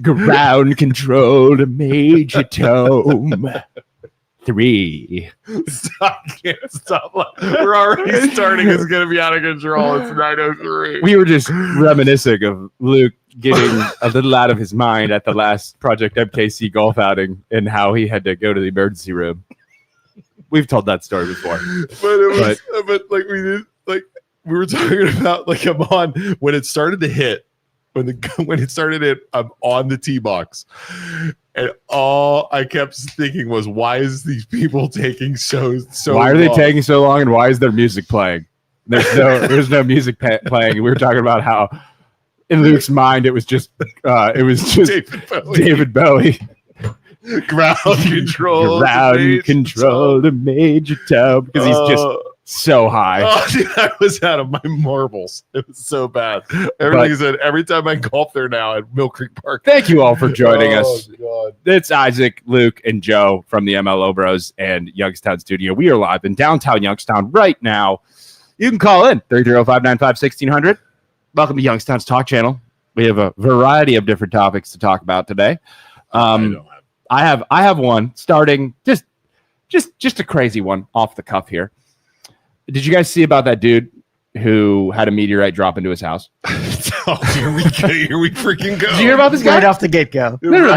Ground control to Major Tom. 3. Stop. Can't stop. We're already starting. It's going to be out of control. It's 9:03. We were just reminiscing of Luke getting a little out of his mind at the last Project MKC golf outing and how he had to go to the emergency room. We've told that story before. But like we were talking about like I'm on when it started to hit. When it started it, I'm on the tee box, and all I kept thinking was, "Why is these people taking so? Why are they taking so long, and why is there music playing? There's no music playing." We were talking about how, in Luke's mind, it was just David Bowie. Ground control to Major Tom, because he's just so high. Oh, dude, I was out of my marbles. It was so bad. Every time I golf there now at Mill Creek Park. Thank you all for joining us. God. It's Isaac, Luke, and Joe from the MLO Bros and Youngstown Studio. We are live in downtown Youngstown right now. You can call in 330-595-1600. Welcome to Youngstown's Talk Channel. We have a variety of different topics to talk about today. I have one starting just a crazy one off the cuff here. Did you guys see about that dude who had a meteorite drop into his house? Here we freaking go. Did you hear about this guy? Right off the get-go. No.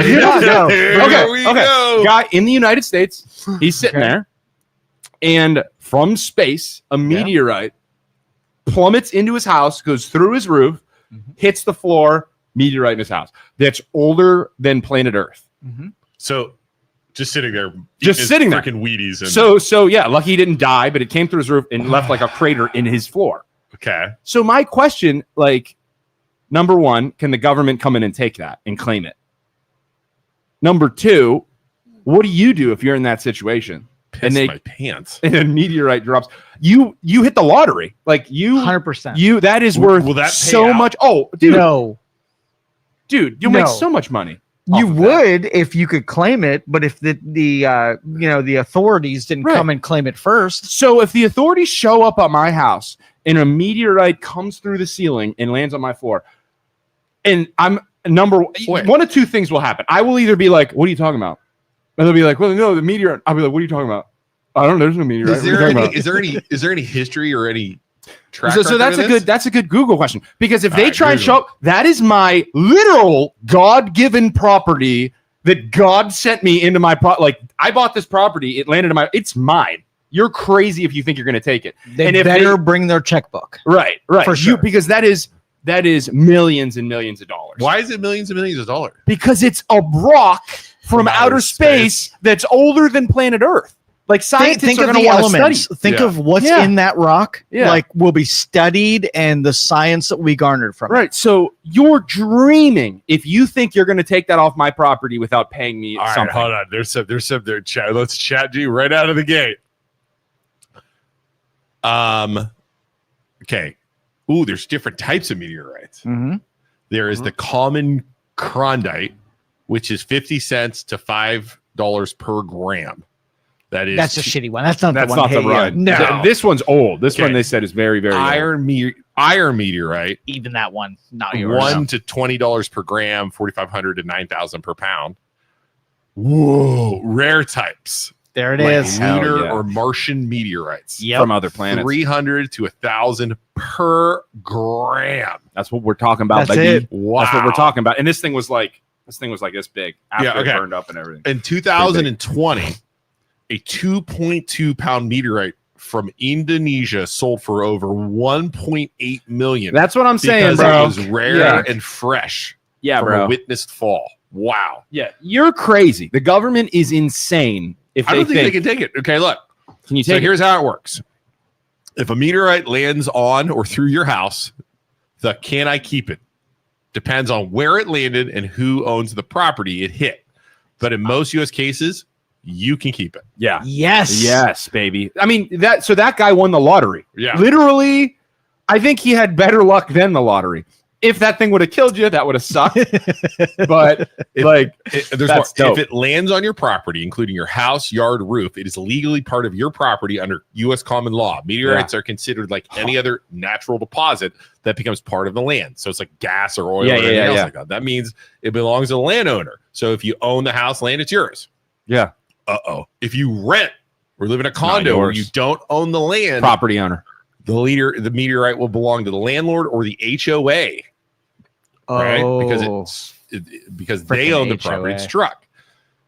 Okay. Guy in the United States, he's sitting there, and from space, a meteorite plummets into his house, goes through his roof, hits the floor, meteorite in his house. That's older than planet Earth. Mm-hmm. So just sitting there. Freaking Wheaties. And so yeah, lucky he didn't die, but it came through his roof and left like a crater in his floor. Okay. So my question, like, number one, can the government come in and take that and claim it? Number two, what do you do if you're in that situation? Piss my pants. And a meteorite drops. You hit the lottery. Like 100%. That is worth will that pay so out? much. Oh, dude. No. Dude, you'll make so much money. You would if you could claim it, but if the authorities didn't come and claim it first. So if the authorities show up at my house and a meteorite comes through the ceiling and lands on my floor, and I'm one of two things will happen. I will either be like, "What are you talking about?" And they'll be like, "Well, no, the meteorite." I'll be like, "What are you talking about?" I don't know. There's no meteorite. Is there any history or any track so that's a good Google question, because if they try and show up, that is my literal God-given property that God sent me into my like I bought this property, it landed in it's mine. You're crazy if you think you're going to take it. They better bring their checkbook. Right. For sure. Because that is millions and millions of dollars. Why is it millions and millions of dollars? Because it's a rock from outer space that's older than planet Earth. Like scientists are going to want to study. Think of what's in that rock. Yeah. Like will be studied and the science that we garnered from it. Right. So you're dreaming if you think you're going to take that off my property without paying me something. Hold on. There's some there. Chat. Let's chat you right out of the gate. Okay. Ooh, there's different types of meteorites. Mm-hmm. There is the common crondite, which is 50 cents to $5 per gram. That's a shitty one. That's not the one. No, this one's old. This one they said is very, very iron meteorite. Even that one, not yours. $1 to $20 per gram, 4,500 to 9,000 per pound. Whoa, rare types. There it is. Lunar or Martian meteorites from other planets. 300 to 1,000 per gram. That's what we're talking about. That's it. Wow. That's what we're talking about. And this thing was like this big after it burned up and everything. In 2020. A 2.2 pound meteorite from Indonesia sold for over 1.8 million. That's what I'm saying, bro. It was rare and fresh. Yeah, from bro. A witnessed fall. Wow. Yeah, you're crazy. The government is insane. If I don't think they can take it. Okay, look. Can you take it? Here's how it works. If a meteorite lands on or through your house, the can I keep it? Depends on where it landed and who owns the property it hit. But in most U.S. cases, you can keep it. Yeah. Yes, baby. I mean, that guy won the lottery. Yeah. Literally, I think he had better luck than the lottery. if that thing would have killed you, that would have sucked. But if it lands on your property, including your house, yard, roof, it is legally part of your property under U.S. common law. Meteorites are considered like any other natural deposit that becomes part of the land. So it's like gas or oil or anything else like that. That means it belongs to the landowner. So if you own the house, land, it's yours. Yeah. If you rent or live in a condo where you don't own the land, property owner, the meteorite will belong to the landlord or the HOA. Right? Because they own the property it struck.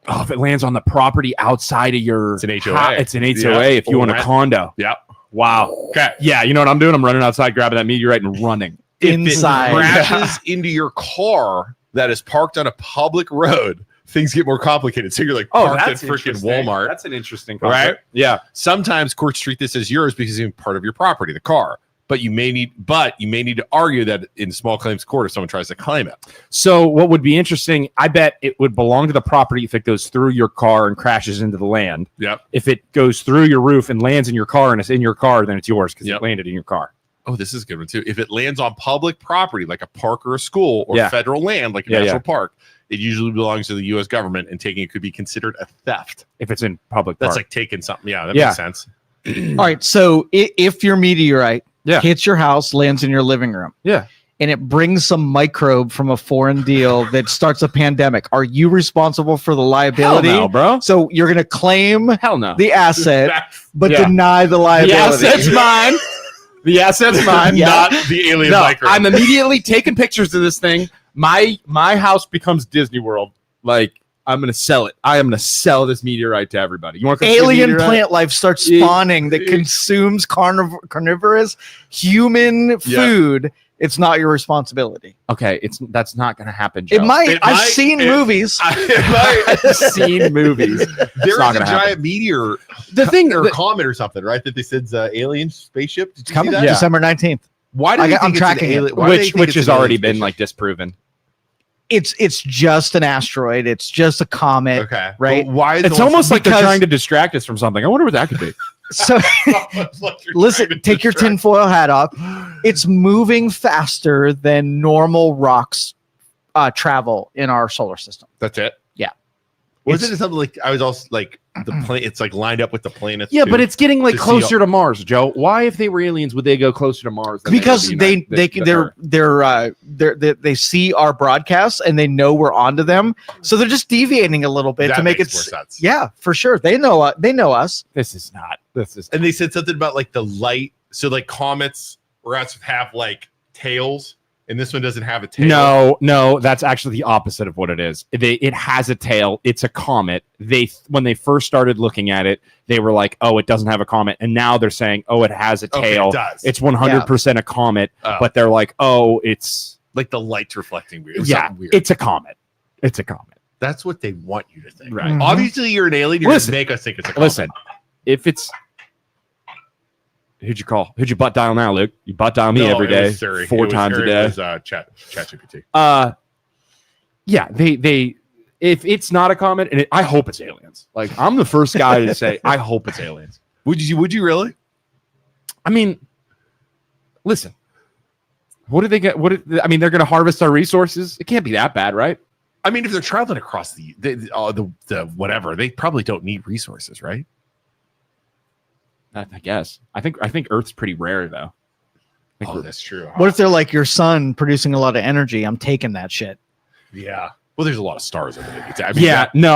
Oh, if it lands on the property outside of your, it's an HOA. It's an HOA if you own a condo. Yep. Wow. Okay. Yeah, you know what I'm doing? I'm running outside, grabbing that meteorite and running. Inside. If it crashes into your car that is parked on a public road, things get more complicated. So you're like parked at freaking Walmart. That's an interesting concept. Right? Yeah. Sometimes courts treat this as yours because it's part of your property, the car. But you may need to argue that in small claims court if someone tries to claim it. So what would be interesting, I bet it would belong to the property if it goes through your car and crashes into the land. Yep. If it goes through your roof and lands in your car and it's in your car, then it's yours because it landed in your car. Oh, this is a good one too. If it lands on public property like a park or a school or federal land like a national park, it usually belongs to the U.S. government, and taking it could be considered a theft. If it's in public That's park. like taking something. Yeah, that makes sense. All right. So if your meteorite hits your house, lands in your living room, and it brings some microbe from a foreign deal that starts a pandemic, are you responsible for the liability? Hell no, bro. So you're going to claim the asset, but deny the liability. The asset's mine. The asset's mine, not the alien microbe. I'm immediately taking pictures of this thing. My house becomes Disney World. Like, I'm going to sell it. I am going to sell this meteorite to everybody. You want to alien plant life starts spawning that consumes carnivorous human food. It's not your responsibility. Okay, that's not going to happen, Joe. It might. I've seen movies. I've seen movies. There is a giant meteor, or comet or something, right? That they said's alien spaceship. Did you see that? December 19th. Why do you think I'm tracking it? Which has already been like disproven. It's just an asteroid. It's just a comet. Okay. Right. But why? It's almost like they're trying to distract us from something. I wonder what that could be. So listen, take your tinfoil hat off. It's moving faster than normal rocks travel in our solar system. That's it. Yeah. Wasn't it something like I was also like the plane? It's like lined up with the planets. Yeah, but it's getting like closer to Mars, Joe. Why, if they were aliens, would they go closer to Mars? Because they see our broadcasts and they know we're onto them, so they're just deviating a little bit to make it more sense. Yeah, for sure. They know us. And they said something about like the light. So like comets have like tails. And this one doesn't have a tail. No, that's actually the opposite of what it is. It has a tail. It's a comet. When they first started looking at it, they were like, "Oh, it doesn't have a comet." And now they're saying, "Oh, it has a tail. It does. It's 100% a comet." But they're like, "Oh, it's like the light's reflecting weird." Weird. It's a comet. It's a comet. That's what they want you to think. Right. Mm-hmm. Obviously, you're an alien. You're going to make us think it's a comet. Listen, if it's who'd you call? Who'd you butt dial now, Luke? You butt dial me every day, 4 times a day. It was ChatGPT. Yeah, they if it's not a comet, and I hope it's aliens. Like, I'm the first guy to say I hope it's aliens. Would you really? I mean, listen. What do they get? I mean, they're going to harvest our resources. It can't be that bad, right? I mean, if they're traveling across the whatever, they probably don't need resources, right? I guess. I think Earth's pretty rare, though. That's true. What if they're like your sun producing a lot of energy? I'm taking that shit. Yeah. Well, there's a lot of stars over there.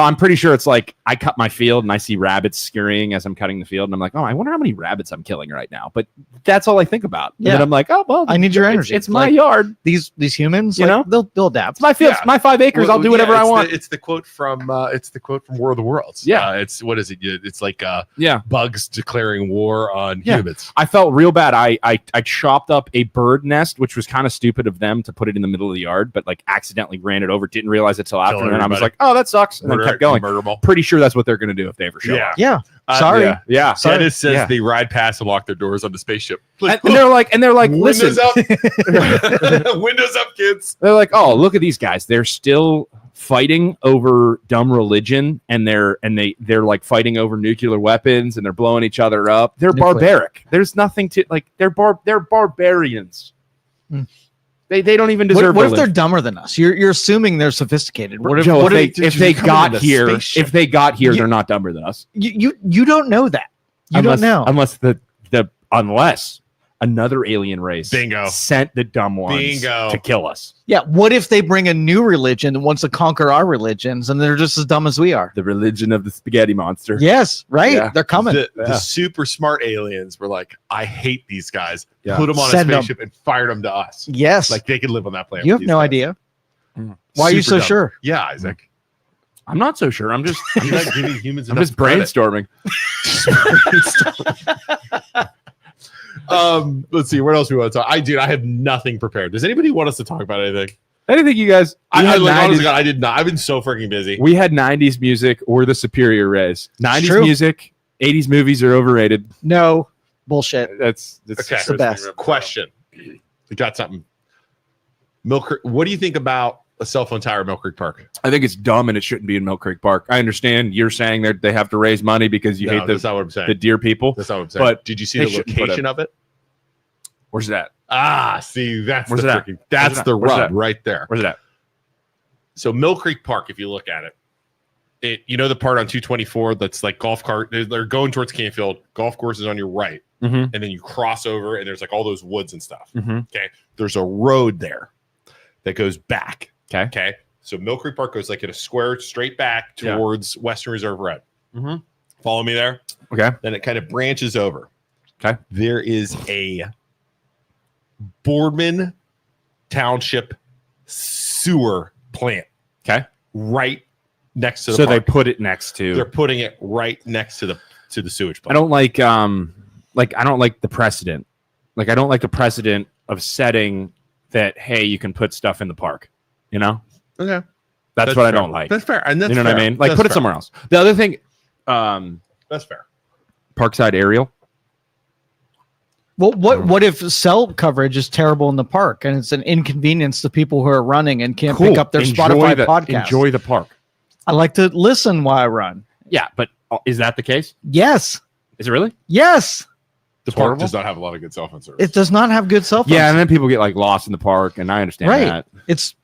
I'm pretty sure it's like I cut my field and I see rabbits scurrying as I'm cutting the field, and I'm like, oh, I wonder how many rabbits I'm killing right now. But that's all I think about. Yeah. And I'm like, oh well, I need your energy. It's my yard. These humans, you know, they'll adapt. It's my field. It's my 5 acres. I'll do whatever I want. It's the quote from War of the Worlds. Yeah. It's what is it? It's like yeah, bugs declaring war on humans. I felt real bad. I chopped up a bird nest, which was kind of stupid of them to put it in the middle of the yard, but like accidentally ran it over. Didn't realize it till after, and I was like, oh, that sucks, and then kept going. Pretty sure that's what they're going to do if they ever show up. Yeah. Sorry. Yeah. Dennis says they ride past and lock their doors on the spaceship. And they're like, Windows listen, up, Windows up, kids. They're like, oh, look at these guys. They're still fighting over dumb religion, and they're like fighting over nuclear weapons, and they're blowing each other up. They're barbaric. There's nothing to like. They're barbarians. They don't even deserve. What if they're dumber than us? You're assuming they're sophisticated. What if, Joe, what if they got here, they're not dumber than us. You don't know that. You don't know Unless another alien race sent the dumb ones to kill us. Yeah. What if they bring a new religion that wants to conquer our religions and they're just as dumb as we are? The religion of the spaghetti monster. Yes, right. Yeah. They're coming. The super smart aliens were like, I hate these guys. Yeah. Put them on a spaceship and fired them to us. Yes. Like they could live on that planet. You have no idea. Why are you so sure? Yeah, Isaac. I'm not so sure. I'm just giving humans. I'm just brainstorming. Let's see what else we want to talk. I have nothing prepared. Does anybody want us to talk about anything? Anything you guys? Honestly, God, I did not. I've been so freaking busy. We had 90s music. We're the superior race. 90s music, 80s movies are overrated. No bullshit. That's okay. The best. Question. We got something. Mill Creek. What do you think about a cell phone tower at Mill Creek Park? I think it's dumb and it shouldn't be in Mill Creek Park. I understand you're saying that they have to raise money because you hate that's not what I'm saying. The deer people. That's not what I'm saying. But did you see the location of it? Where's that? See, that's Where's that's the rub right there. Where's it at? So Mill Creek Park, if you look at it, you know the part on 224 that's like golf cart. They're going towards Canfield. Golf course is on your right, and then you cross over, and there's like all those woods and stuff. Okay, there's a road there that goes back. Okay. So Mill Creek Park goes like in a square straight back towards Western Reserve Road. Follow me there. Okay. Then it kind of branches over. Okay. There is a Boardman Township sewer plant. Okay. Right next to the park. They're putting it right next to the sewage plant. I don't like I don't like the precedent. Like I don't like the precedent of setting that, hey, you can put stuff in the park. You know? Okay. That's what fair. I don't like. That's fair. And that's you know fair. What I mean? Like that's put fair. It somewhere else. The other thing, that's fair. Parkside aerial. Well, what if cell coverage is terrible in the park and it's an inconvenience to people who are running and can't pick up their Spotify podcast? Enjoy the park. I like to listen while I run. Yeah, but is that the case? Yes. Is it really? Yes. The park does not have a lot of good cell phone service. It does not have good cell phones. Yeah, and then people get like lost in the park, and I understand that. It's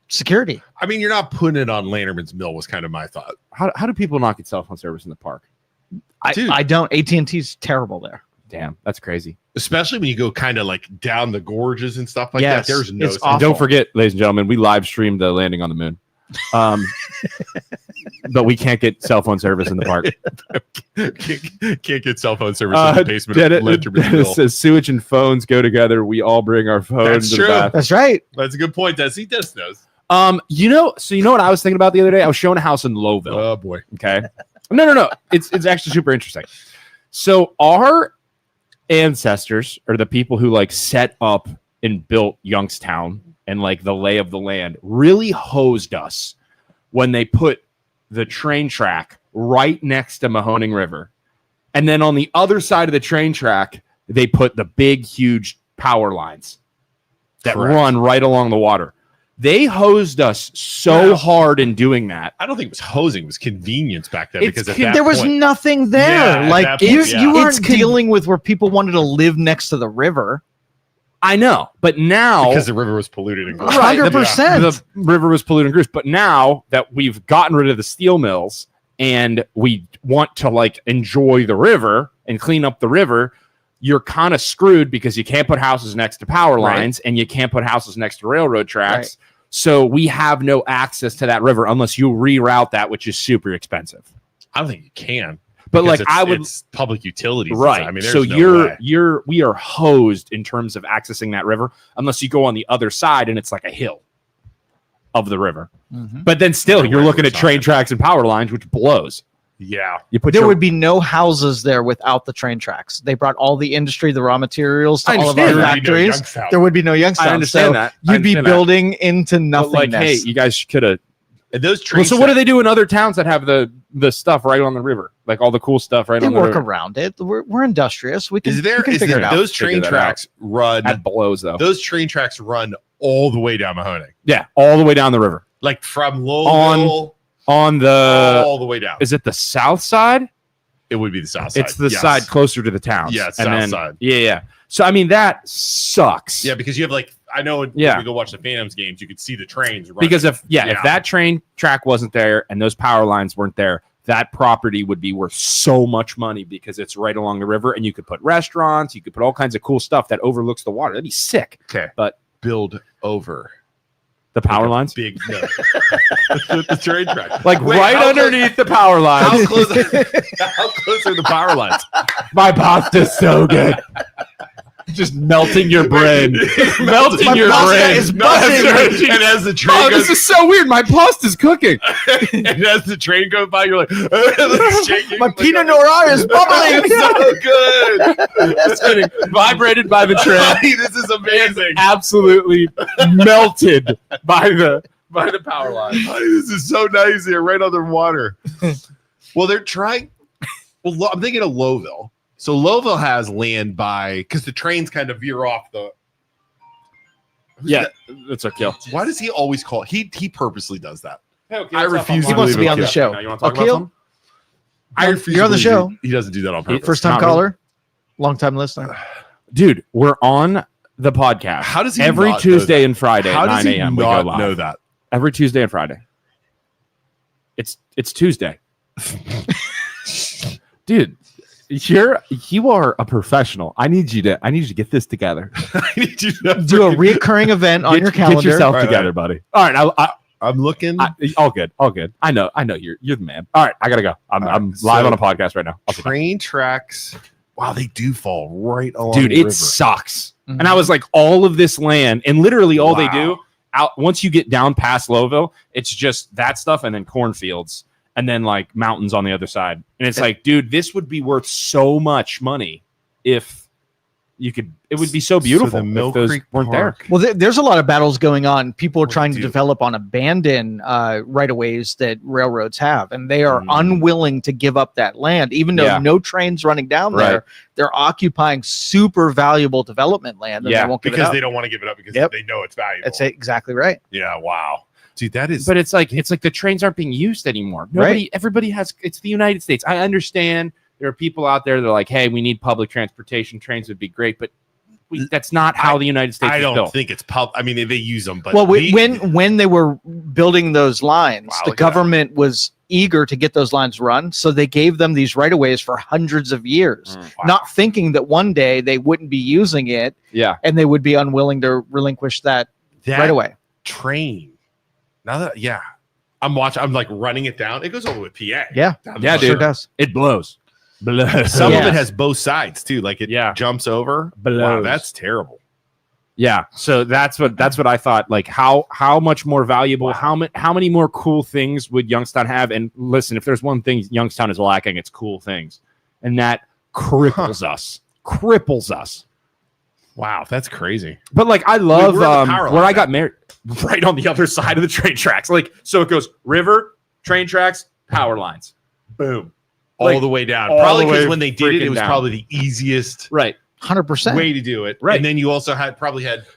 security. I mean, you're not putting it on Lanterman's Mill was kind of my thought. How do people not get cell phone service in the park? I don't. AT&T's terrible there. Damn, that's crazy. Especially when you go kind of like down the gorges and stuff like that. There's no. And don't forget, ladies and gentlemen, we live streamed the landing on the moon. But we can't get cell phone service in the park. can't get cell phone service in the basement of Lanterman's Mill. It says sewage and phones go together. We all bring our phones. That's true. That's right. That's a good point. He does knows. You know what I was thinking about the other day? I was showing a house in Lowville. Oh boy. Okay. No. It's actually super interesting. So our ancestors are the people who like set up and built Youngstown and like the lay of the land really hosed us when they put the train track right next to Mahoning River. And then on the other side of the train track, they put the big, huge power lines that run right along the water. They hosed us so hard in doing that. I don't think it was hosing; it was convenience back then. Because at that there was point, nothing there. Like you weren't dealing with where people wanted to live next to the river. I know, but now because the river was polluted and 100%. The river was polluted and gross. But now that we've gotten rid of the steel mills and we want to like enjoy the river and clean up the river, you're kind of screwed because you can't put houses next to power lines and you can't put houses next to railroad tracks. Right. So we have no access to that river unless you reroute that, which is super expensive. I don't think you can. But like it's public utilities, right? I mean, so we are hosed in terms of accessing that river unless you go on the other side and it's like a hill of the river. Mm-hmm. But then still, you're looking at train tracks and power lines, which blows. Yeah, there would be no houses there without the train tracks. They brought all the industry, the raw materials to all of our factories. There would be no Youngstown. I understand that. You'd be building into nothingness. Like, hey, you guys could have. And those trains. So what do they do in other towns that have the stuff right on the river, like all the cool stuff right on the river? They work around it. We're industrious. We can figure it out. Those train tracks run. That blows though. Those train tracks run all the way down Mahoning. Yeah, all the way down the river. Like from Lowell on the all the way down. Is it the south side? It would be the south side. It's the side closer to the towns. Yeah, it's south side. Yeah. So I mean that sucks. Yeah, because you have like I know when we go watch the Phantoms games, you could see the trains running. Because if that train track wasn't there and those power lines weren't there, that property would be worth so much money because it's right along the river, and you could put restaurants, you could put all kinds of cool stuff that overlooks the water. That'd be sick. Okay, but build over the power lines, big the train track, like right underneath the power lines. How close are the power lines? My pasta's so good. Just melting your brain. Melting your brain. Is buzzing. And as the train goes, this is so weird. My pasta's cooking. And as the train goes by, you're like, shaking. My Pinot Noir is bubbling. So good. Just kidding. Vibrated by the train. This is amazing. Absolutely melted by the power line. This is so nice here, right on the water. Well, they're trying. Well, I'm thinking of Lowville. So Lowville has land because the trains kind of veer off the. Yeah, that's a kill. Why does he always call? He purposely does that. Hey, I refuse. He wants to be on the show. You want to talk about something? I refuse. You're on the show. He doesn't do that on purpose. First time caller, long time listener. Dude, we're on the podcast. How does he every not Tuesday and Friday How at does 9 he a.m. we go not live. know that? Every Tuesday and Friday. It's Tuesday. Dude, you are a professional. I need you to get this together. I need you to Do a recurring event on your calendar. Get yourself together, buddy. All right, I'm looking. all good. I know you're the man. All right, I gotta go. I'm live on a podcast right now. Train tracks. Wow, they do fall right along. Dude, the river. It sucks. Mm-hmm. And I was like, all of this land, and literally all they do once you get down past Lowville, it's just that stuff and then cornfields. And then like mountains on the other side. And it's like, dude, this would be worth so much money if you could. It would be so beautiful if those weren't there. Well, there's a lot of battles going on. People are trying to develop on abandoned right-of-ways that railroads have. And they are unwilling to give up that land. Even though no trains running down there, they're occupying super valuable development land. And they won't give it up. They don't want to give it up because they know it's valuable. That's exactly right. Yeah, wow. Dude, that is. But it's like the trains aren't being used anymore. Everybody has. It's the United States. I understand there are people out there that are like, hey, we need public transportation. Trains would be great, but that's not how the United States. I don't built. Think it's public. I mean, they use them, but when they were building those lines, the government was eager to get those lines run, so they gave them these right of ways for hundreds of years, not thinking that one day they wouldn't be using it. Yeah, and they would be unwilling to relinquish that right away. Train. Now that I'm like running it down. It goes over with PA. Yeah, dude. Sure does. It blows. Some of it has both sides too. Like it jumps over. Blows. Wow, that's terrible. Yeah. So that's what I thought. Like how much more valuable? How many more cool things would Youngstown have? And listen, if there's one thing Youngstown is lacking, it's cool things, and that cripples us. Cripples us. Wow, that's crazy. But like I love where I got married. Right on the other side of the train tracks. Like, so it goes river, train tracks, power lines. Boom. All the way down. Probably because when they did it was probably the easiest 100% way to do it. Right. And then you also had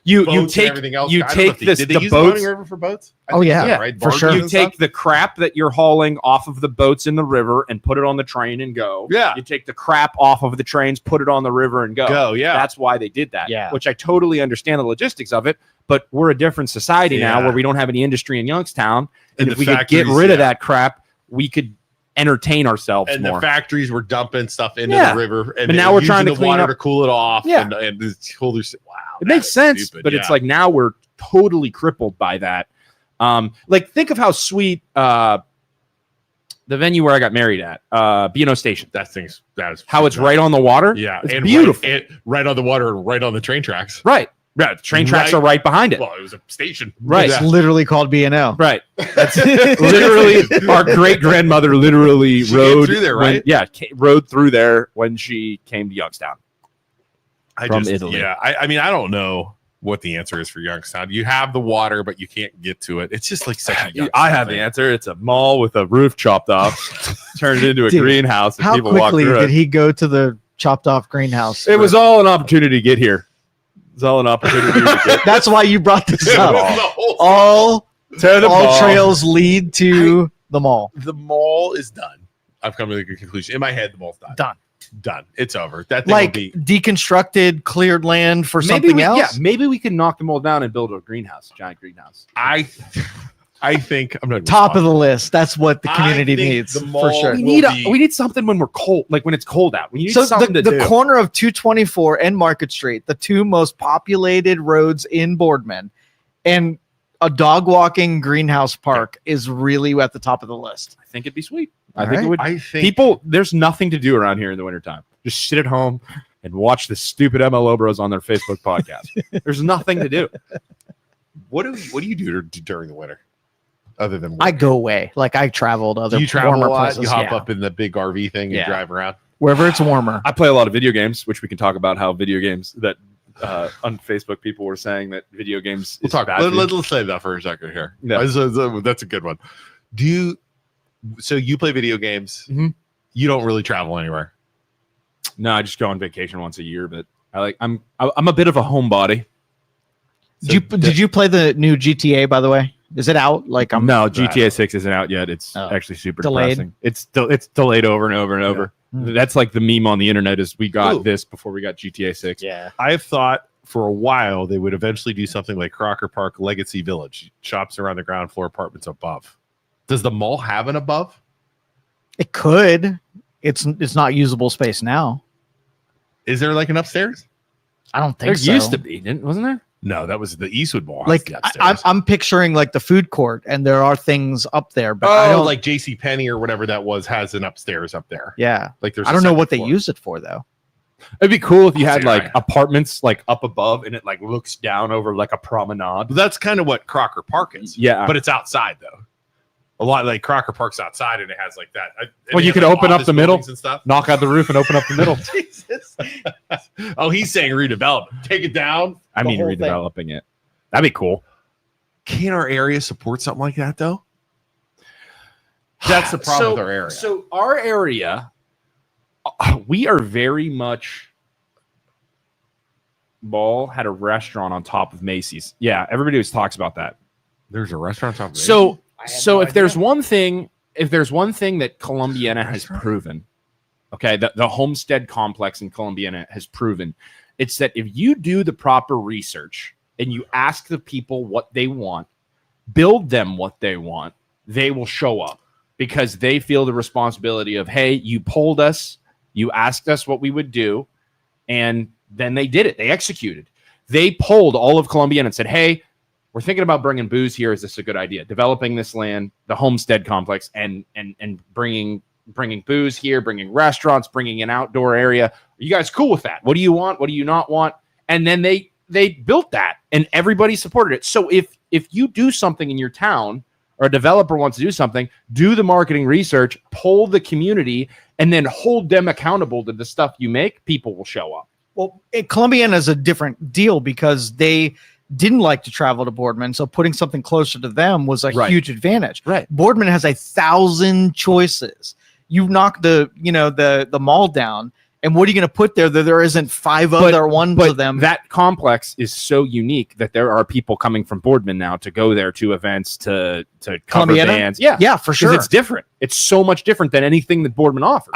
you take everything else. You take this did they the use boats the Mahoning River for boats? Right? For sure. You take the crap that you're hauling off of the boats in the river and put it on the train and go. Yeah. You take the crap off of the trains, put it on the river and go. That's why they did that. Yeah. Which I totally understand the logistics of it. But we're a different society now where we don't have any industry in Youngstown. And if we could get rid of that crap, we could entertain ourselves and more. The factories were dumping stuff into the river. And now we're trying to clean water up to cool it off. Yeah. And this whole wow. It makes sense, but it's like now we're totally crippled by that. Like think of how sweet the venue where I got married at, B&O Station. That is how it's right on the water. Yeah. It's beautiful. Right on the water and right on the train tracks. Right. Yeah, the train tracks are right behind it. Well, it was a station. Right. It's literally called B&O. Right. That's literally our great grandmother literally rode through there, right? Rode through there when she came to Youngstown from Italy. Yeah. I mean, I don't know what the answer is for Youngstown. You have the water, but you can't get to it. It's just like such a I have the answer. It's a mall with a roof chopped off, turned into a greenhouse. And how people walk quickly through did he go to the chopped off greenhouse? It was all an opportunity to get here. It's all an opportunity to get. That's why you brought this up. All trails lead to the mall. The mall is done. I've come to the conclusion. In my head, the mall's done. done. It's over. That thing Like will be deconstructed, cleared land for something else. Yeah, maybe we can knock them all down and build a greenhouse, giant greenhouse. I think I'm not Top of the list. That's what the community needs the for mall sure. We need something when we're cold, like when it's cold out. We need something to do. The corner of 224 and Market Street, the two most populated roads in Boardman, and a dog walking greenhouse park is really at the top of the list. I think it'd be sweet. I think it would. I think People, there's nothing to do around here in the wintertime. Just sit at home and watch the stupid MLO bros on their Facebook podcast. There's nothing to do. what do you do during the winter? Other than work? I go away. Like I traveled other Do you travel warmer a lot? places. You hop Yeah. up in the big RV thing and drive around? Wherever it's warmer. I play a lot of video games, which we can talk about how video games that on Facebook people were saying that video games. We'll talk. Let's say that for a second here. Yeah. That's a good one. So you play video games? Mhm. You don't really travel anywhere. No, I just go on vacation once a year, but I'm a bit of a homebody. Did you play the new GTA, by the way? Is it out? Like No, GTA 6 isn't out yet. It's actually super Delayed? depressing. It's delayed over and over and over. That's like the meme on the internet is we got this before we got GTA 6. Yeah. I've thought for a while they would eventually do something like Crocker Park Legacy Village, shops around the ground floor, apartments above. Does the mall have an above? It could. It's not usable space now. Is there like an upstairs? I don't think There so. used to be, wasn't there? No, that was the Eastwood Mall. Like I'm picturing like the food court, and there are things up there, but I don't like J.C. Penney or whatever that was has an upstairs up there. Yeah, like there's. I don't know what they use it for though. It'd be cool if you had like apartments like up above, and it like looks down over like a promenade. That's kind of what Crocker Park is. Yeah, but it's outside though. A lot like Crocker Park's outside, and it has like that. Well, you could open up the middle, and stuff. Knock out the roof, and open up the middle. Jesus. Oh, he's saying redevelop. Take it down. I mean, redeveloping it. That'd be cool. Can our area support something like that though? That's the problem with our area. So our area, we are very much. Ball had a restaurant on top of Macy's. Yeah, everybody always talks about that. There's a restaurant on top of Macy's. So if there's one thing that Columbiana has proven, okay, the Homestead complex in Columbiana has proven, it's that if you do the proper research and you ask the people what they want, build them what they want, they will show up because they feel the responsibility of, hey, you polled us, you asked us what we would do, and then they did it. They executed. They polled all of Columbiana and said, hey, we're thinking about bringing booze here. Is this a good idea? Developing this land, the Homestead complex, and bringing booze here, bringing restaurants, bringing an outdoor area. Are you guys cool with that? What do you want? What do you not want? And then they built that, and everybody supported it. So if you do something in your town, or a developer wants to do something, do the marketing research, poll the community, and then hold them accountable to the stuff you make, people will show up. Well, Columbiana is a different deal because they didn't like to travel to Boardman, so putting something closer to them was a huge advantage. Right. Boardman has 1,000 choices. You knock the mall down, and what are you going to put there that there isn't five other ones of them? That complex is so unique that there are people coming from Boardman now to go there to events, to cover Columbiana? bands. Yeah, for sure. It's different. It's so much different than anything that Boardman offers.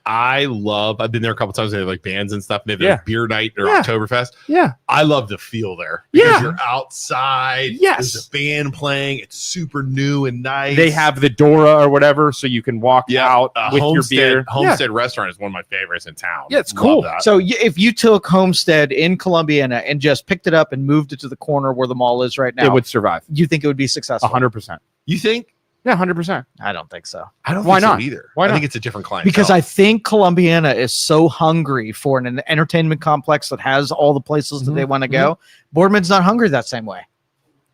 I've been there a couple times. They have like bands and stuff. They have their beer night or Oktoberfest. Yeah. I love the feel there. Because you're outside. Yes. There's a band playing. It's super new and nice. They have the Dora or whatever, so you can walk out with your beer. Homestead restaurant is one of my favorites in town. Yeah, it's cool. So if you took Homestead in Columbiana and just picked it up and moved it to the corner where the mall is right now, it would survive. You think it would be successful? 100%. You think? Yeah, 100%. I don't think so. I don't Why think not? so either. Why I not? think it's a different client. Because I think Columbiana is so hungry for an entertainment complex that has all the places that they want to go. Boardman's not hungry that same way.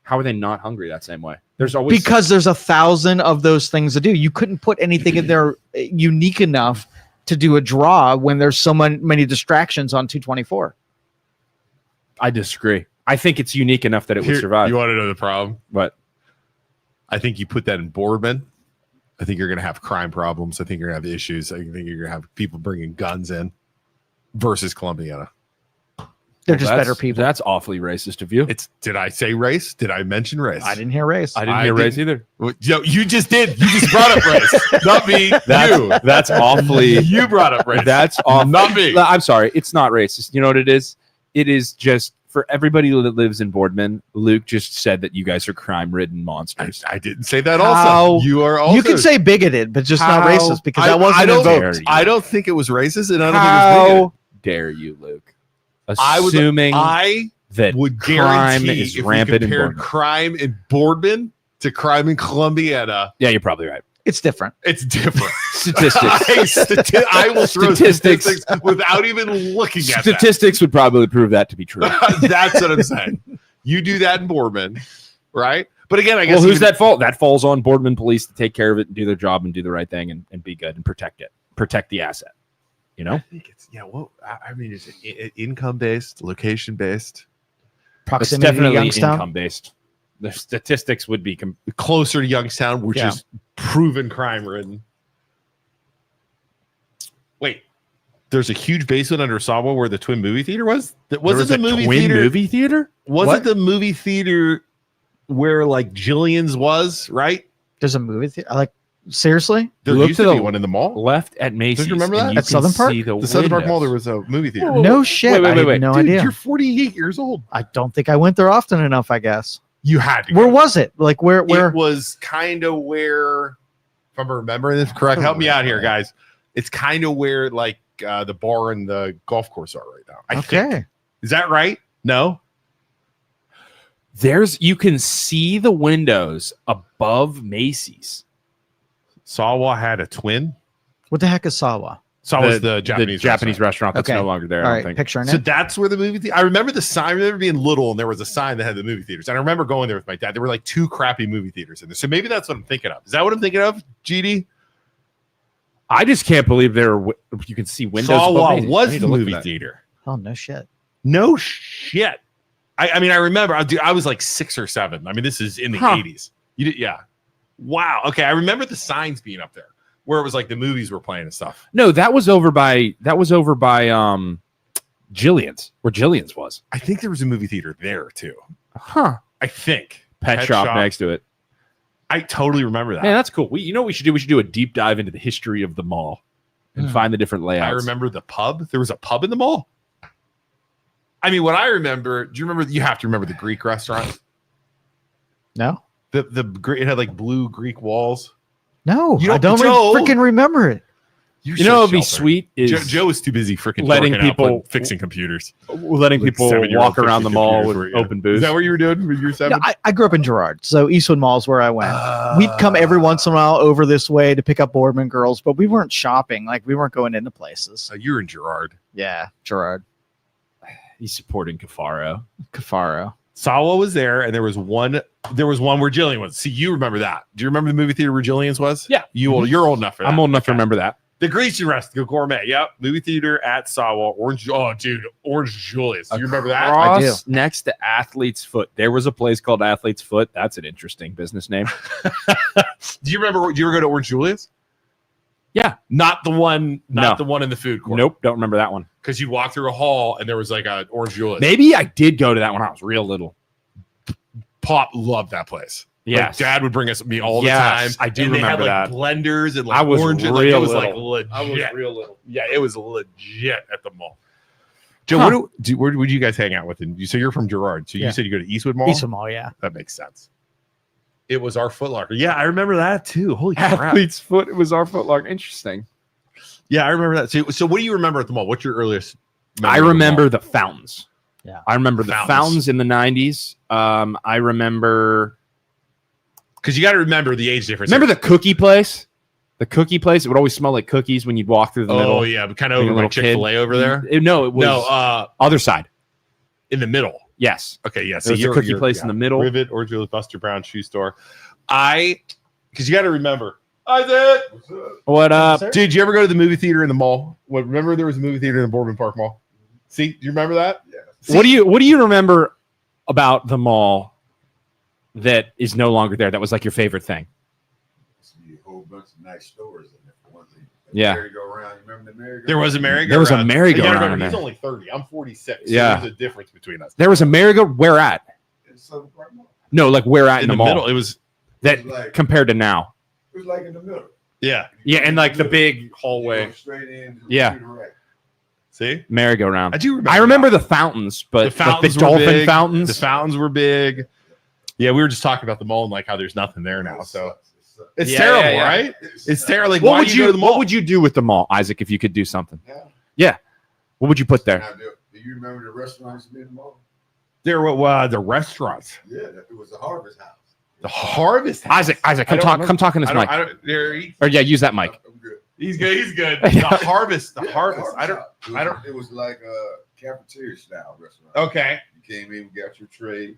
How are they not hungry that same way? There's always because there's 1,000 of those things to do. You couldn't put anything in there unique enough to do a draw when there's so many distractions on 224. I disagree. I think it's unique enough that it would survive. You want to know the problem? What? I think you put that in Boardman. I think you're going to have crime problems. I think you're going to have issues. I think you're going to have people bringing guns in versus Columbiana. They're just better people. That's awfully racist of you. Did I say race? Did I mention race? I didn't hear race. I didn't hear race either. Well, you just did. You just brought up race. Not me. You. That's awfully. You brought up race. That's awful. Not me. I'm sorry. It's not racist. You know what it is? It is just for everybody that lives in Boardman. Luke just said that you guys are crime-ridden monsters. I didn't say that. Also, you are also. You could say bigoted, but just not racist because that wasn't invoked. I don't think it was racist, and I don't think it was bigoted. Dare you, Luke? Assuming that would crime is rampant in Boardman. Crime in Boardman to crime in Columbiana. Yeah, you're probably right. It's different. It's different. Statistics. I will throw statistics without even looking at statistics would probably prove that to be true. That's what I'm saying. You do that in Boardman, right? But again, I guess who's that fault? That falls on Boardman police to take care of it and do their job and do the right thing and be good and protect it, protect the asset. You know, I think it's I mean, is it income based, location based? Proximity it's definitely to Youngstown? income based. The statistics would be closer to Youngstown, which is proven crime ridden. Wait, there's a huge basement under Sawa where the Twin movie theater was. Was it the movie theater? Was it the movie theater where like Jillian's was? Right? There's a movie theater. Seriously? There used to be one in the mall. Left at Macy's. Do you remember that? At Southern Park? The Southern Park Mall, there was a movie theater. No shit. Wait. No Dude, idea. you're 48 years old. I don't think I went there often enough, I guess. You had to. Where was it? Like where? It was kind of where, if I'm remembering this correct, help me out here, guys. It's kind of where like the bar and the golf course are right now. I think. Is that right? No. You can see the windows above Macy's. Sawa had a twin. What the heck is Sawa? Sawa's the Japanese restaurant that's no longer there. All I right, don't think. picturing So it. that's where the movie theater. I remember the sign. I remember being little and there was a sign that had the movie theaters. And I remember going there with my dad. There were like 2 crappy movie theaters in there. So maybe that's what I'm thinking of. Is that what I'm thinking of, GD? I just can't believe you can see windows. Sawa was the movie theater. Oh, no shit. No shit. I mean, I remember. I was like 6 or 7. I mean, this is in the 80s. You did, yeah. Wow. Okay, I remember the signs being up there where it was like the movies were playing and stuff. No, that was over by Jillian's, where Jillian's was. I think there was a movie theater there too. Huh. I think Pet shop next to it. I totally remember that. Man, that's cool. You know what we should do? We should do a deep dive into the history of the mall and find the different layouts. I remember the pub. There was a pub in the mall. I mean, what I remember, do you remember? You have to remember the Greek restaurant. No. It had like blue Greek walls. No, I don't freaking remember it. You know, it'd be sweet is Joe is too busy freaking letting people fixing computers, letting people walk around the mall with open booths. Is that what you were doing when you were 7? No, I grew up in Girard, so Eastwood Mall is where I went. We'd come every once in a while over this way to pick up Boardman girls, but we weren't shopping. Like we weren't going into places. You were in Girard. Yeah, Girard. He's supporting Cafaro. Sawa was there, and there was one where Jillian was. See, you remember that. Do you remember the movie theater where Jillian's was? Yeah. You're old enough for that. I'm old enough to remember that. The Grecian Restaurant, Gourmet. Yep. Movie theater at Sawa. Orange Julius. Do you remember that? I do. Next to Athlete's Foot, there was a place called Athlete's Foot. That's an interesting business name. Do you remember? Do you ever go to Orange Julius? Yeah. Not the one in the food court. Nope. Don't remember that one. Because you walk through a hall and there was like an Orange Julius. Maybe I did go to that when I was real little. Pop loved that place. Yeah, like Dad would bring me all the time. I do and remember they had, that. Blenders and like I was orange. Real like, it was little. like legit. I was real little. Yeah, it was legit at the mall. Joe, where would you guys hang out with? So you're from Girard. So you said you go to Eastwood Mall? Eastwood Mall, yeah. That makes sense. It was our Foot Locker. Yeah, I remember that too. Holy crap. Athlete's Foot. It was our Foot Locker. Interesting. Yeah, I remember that. So what do you remember at the mall? What's your earliest memory? I remember the fountains. Yeah. I remember the fountains in the 90s. I remember... Because you got to remember the age difference. Remember the cookie place? The cookie place? It would always smell like cookies when you'd walk through the middle. Oh, yeah. Kind of over by Chick-fil-A over there? It was other side. In the middle? Yes. Okay, yes. There's a cookie place in the middle. Rivet or Julius Buster Brown shoe store. Because you got to remember. I did. What up? Dude, did you ever go to the movie theater in the mall? Remember there was a movie theater in the Boardman Park Mall? See, do you remember that? Yeah. What do you remember about the mall that is no longer there? That was like your favorite thing. Home bunch of nice stores in there for one thing. Yeah. Merry-go-round. You remember the merry-go-round? There was a merry-go-round. There was a merry-go-round in He's there. only 30. I'm 46. Yeah. So there's a difference between us. There was a merry-go. Where at? In Southern Park Mall. No, like where at in the mall? middle. It was that It was like- compared to now. It was like in the middle. yeah. Yeah, and like the big You hallway. go straight in. Yeah. To the right. See, Merry-go-round. I do remember. I remember that. the fountains, but The fountains the were dolphin big. fountains. The fountains were big. Yeah, we were just talking about the mall and like how there's nothing there now. It So sucks. It sucks. it's Yeah, terrible, yeah, yeah. right? It's terrible. Like, what why would do you go to the What mall? would you do with the mall, Isaac, if you could do something? Yeah. What would you put there? Now, do you remember the restaurants in the mall? There were the restaurants. Yeah, it was the Harvest House. The Harvest House. Isaac, I don't come talk in this I mic. don't, there he- Or yeah, use that mic. I'm good. he's good. He's good. The Harvest. The Yeah, Harvest. I don't. House. I don't. It was like a cafeteria style restaurant. Okay. You came in, got your tray,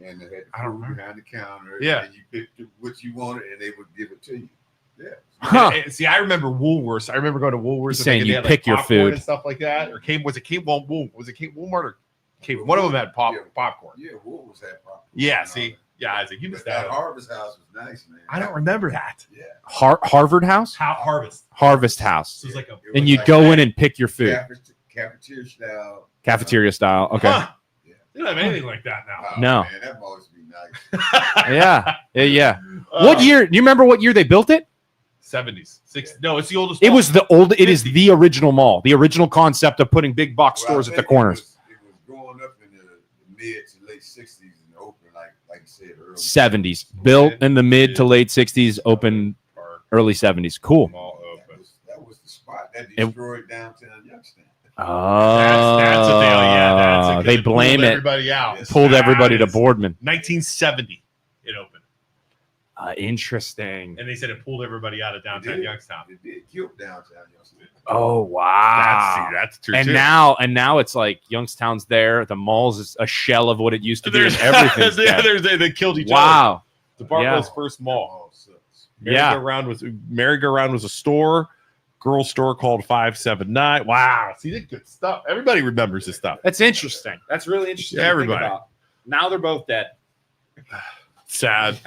and they had the I don't food remember. behind the counter. Yeah. And you picked what you wanted, and they would give it to you. Yeah. Huh. See, I remember Woolworths. I remember going to Woolworths. He's and saying thinking you they had, pick your popcorn food. and stuff like that. Or was it Walmart or came? One of them had popcorn. Yeah, Woolworths had popcorn. Yeah. and all See. that. Yeah, Isaac, you missed But that that. Harvest House was nice, man. I don't remember that. Yeah. Harvard House, Harvest. Harvest House, So it's like a. It and was you'd like go in and pick your food, cafeteria style. cafeteria style. Okay. Huh. Yeah. They don't have anything like that now. Oh, No. Man, that must be nice. Yeah. What year? Do you remember what year they built it? 70s. No, it's the oldest. It mall. was it is the original mall, the original concept of putting big box Well, I stores at the think corners. It was growing up in the mid to late 60s and open, like you said earlier. 70s, built in the mid to late 60s, open early 70s. Cool. Mall open. That was the spot that destroyed downtown Youngstown. Oh, That's a deal. Yeah, that's a they good- blame pulled it. Everybody out. Pulled That everybody to is- Boardman. 1970, it opened, Interesting. and they said it pulled everybody out of downtown did. Youngstown. It did kill downtown Youngstown. Oh wow. That's true. And too. now it's like Youngstown's there. The mall's is a shell of what it used to be. And everything's dead. they killed each other. Wow. The Barclays Yeah. first mall. Oh, sucks. Yeah. Merry-go-round was a store. Girl store called 579. Wow. See, that's good stuff. Everybody remembers this stuff. That's interesting. That's really interesting. Yeah, to think everybody. about. Now they're both dead. Sad.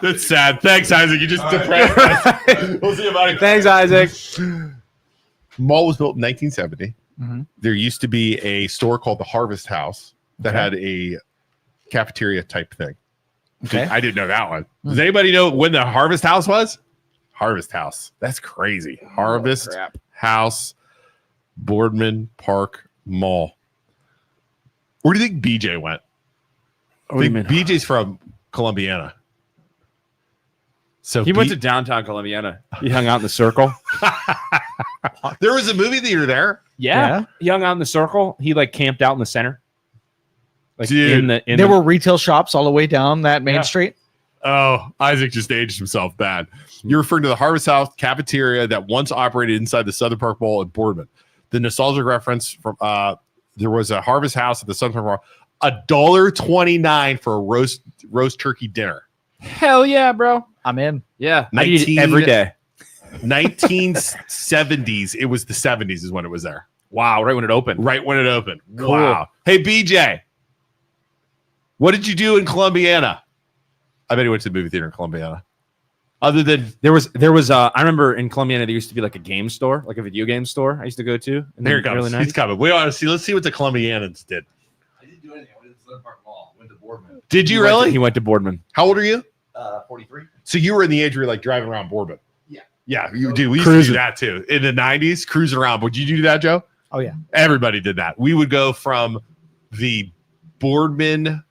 That's sad. Thanks, Isaac. You just depressed us. We'll see you about it. Thanks, Isaac. Mall was built in 1970. Mhm. There used to be a store called the Harvest House that Okay. had a cafeteria type thing. Okay. I didn't know that one. Does anybody know when the Harvest House was? Harvest House. That's crazy. Harvest Crap. House, Boardman Park Mall. Where do you think BJ went? What do you mean? BJ's from Columbiana. So He went to downtown Columbiana. He hung out in the circle. there was a movie theater there. Yeah. He hung out in the circle. He like camped out in the center. Like Dude, There were retail shops all the way down that main Yeah. street. Oh, Isaac just aged himself bad. You're referring to the Harvest House cafeteria that once operated inside the Southern Park Mall at Boardman. The nostalgic reference from there was a Harvest House at the Southern Park Mall, $1.29 for a roast turkey dinner. Hell yeah, bro. I'm in. Yeah. I eat it every day. 1970s. It was the 70s is when it was there. Wow. Right when it opened. Right when it opened. Cool. Wow. Hey, BJ, what did you do in Columbiana? I bet he went to the movie theater in Columbiana. Other than There was I remember in Columbiana there used to be like a game store, like a video game store I used to go to. In here the it comes. early He's 90s. coming. We ought to see. Let's see what the Columbianans did. I didn't do anything. I went to the Southern Park Mall. Went to Boardman. Did you He went to- really? He went to Boardman. How old are you? 43. So you were in the age where you're like driving around Boardman. Yeah. Yeah, you do. We used to Cruising. do that too. In the 90s, cruising around. Would you do that, Joe? Oh yeah. Everybody did that. We would go from the Boardman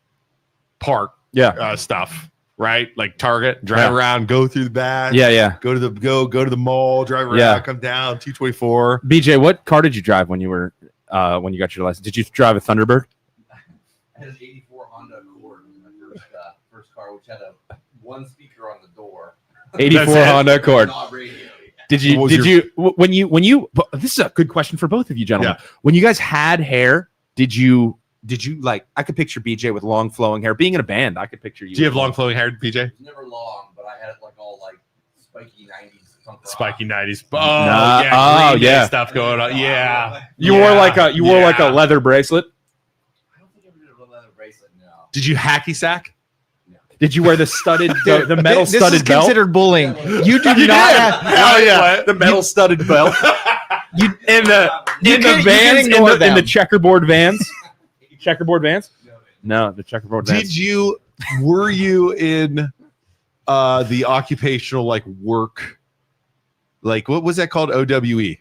Park Yeah. stuff, right? Like Target, drive Yeah. around, go through the back. Yeah. Go to the mall, drive around, Yeah. come down, 224. BJ, what car did you drive when you were when you got your license? Did you drive a Thunderbird? I had an 84 Honda Accord. It was my first car, which had a one speaker on the door. 84 That's it? Honda Accord. Not radio. Did you What was when you but this is a good question for both of you gentlemen. Yeah. When you guys had hair, did you like I could picture BJ with long flowing hair. Being in a band, I could picture you. Do you have with long flowing hair, PJ? It was never long, but I had it like all like spiky 90s. punk rock. Spiky 90s. Oh, Nah, yeah. oh, Green Day yeah. stuff going on. Yeah. You wore like a Yeah. leather bracelet? I don't think I ever did a leather bracelet. No. Did you hacky sack? Did you wear the studded, the metal This studded is belt? considered bullying. You do not have. Oh yeah, the metal studded belt. You in the vans, in the checkerboard vans. Checkerboard vans? No, the checkerboard vans. Were you in the occupational like work? Like what was that called? OWE.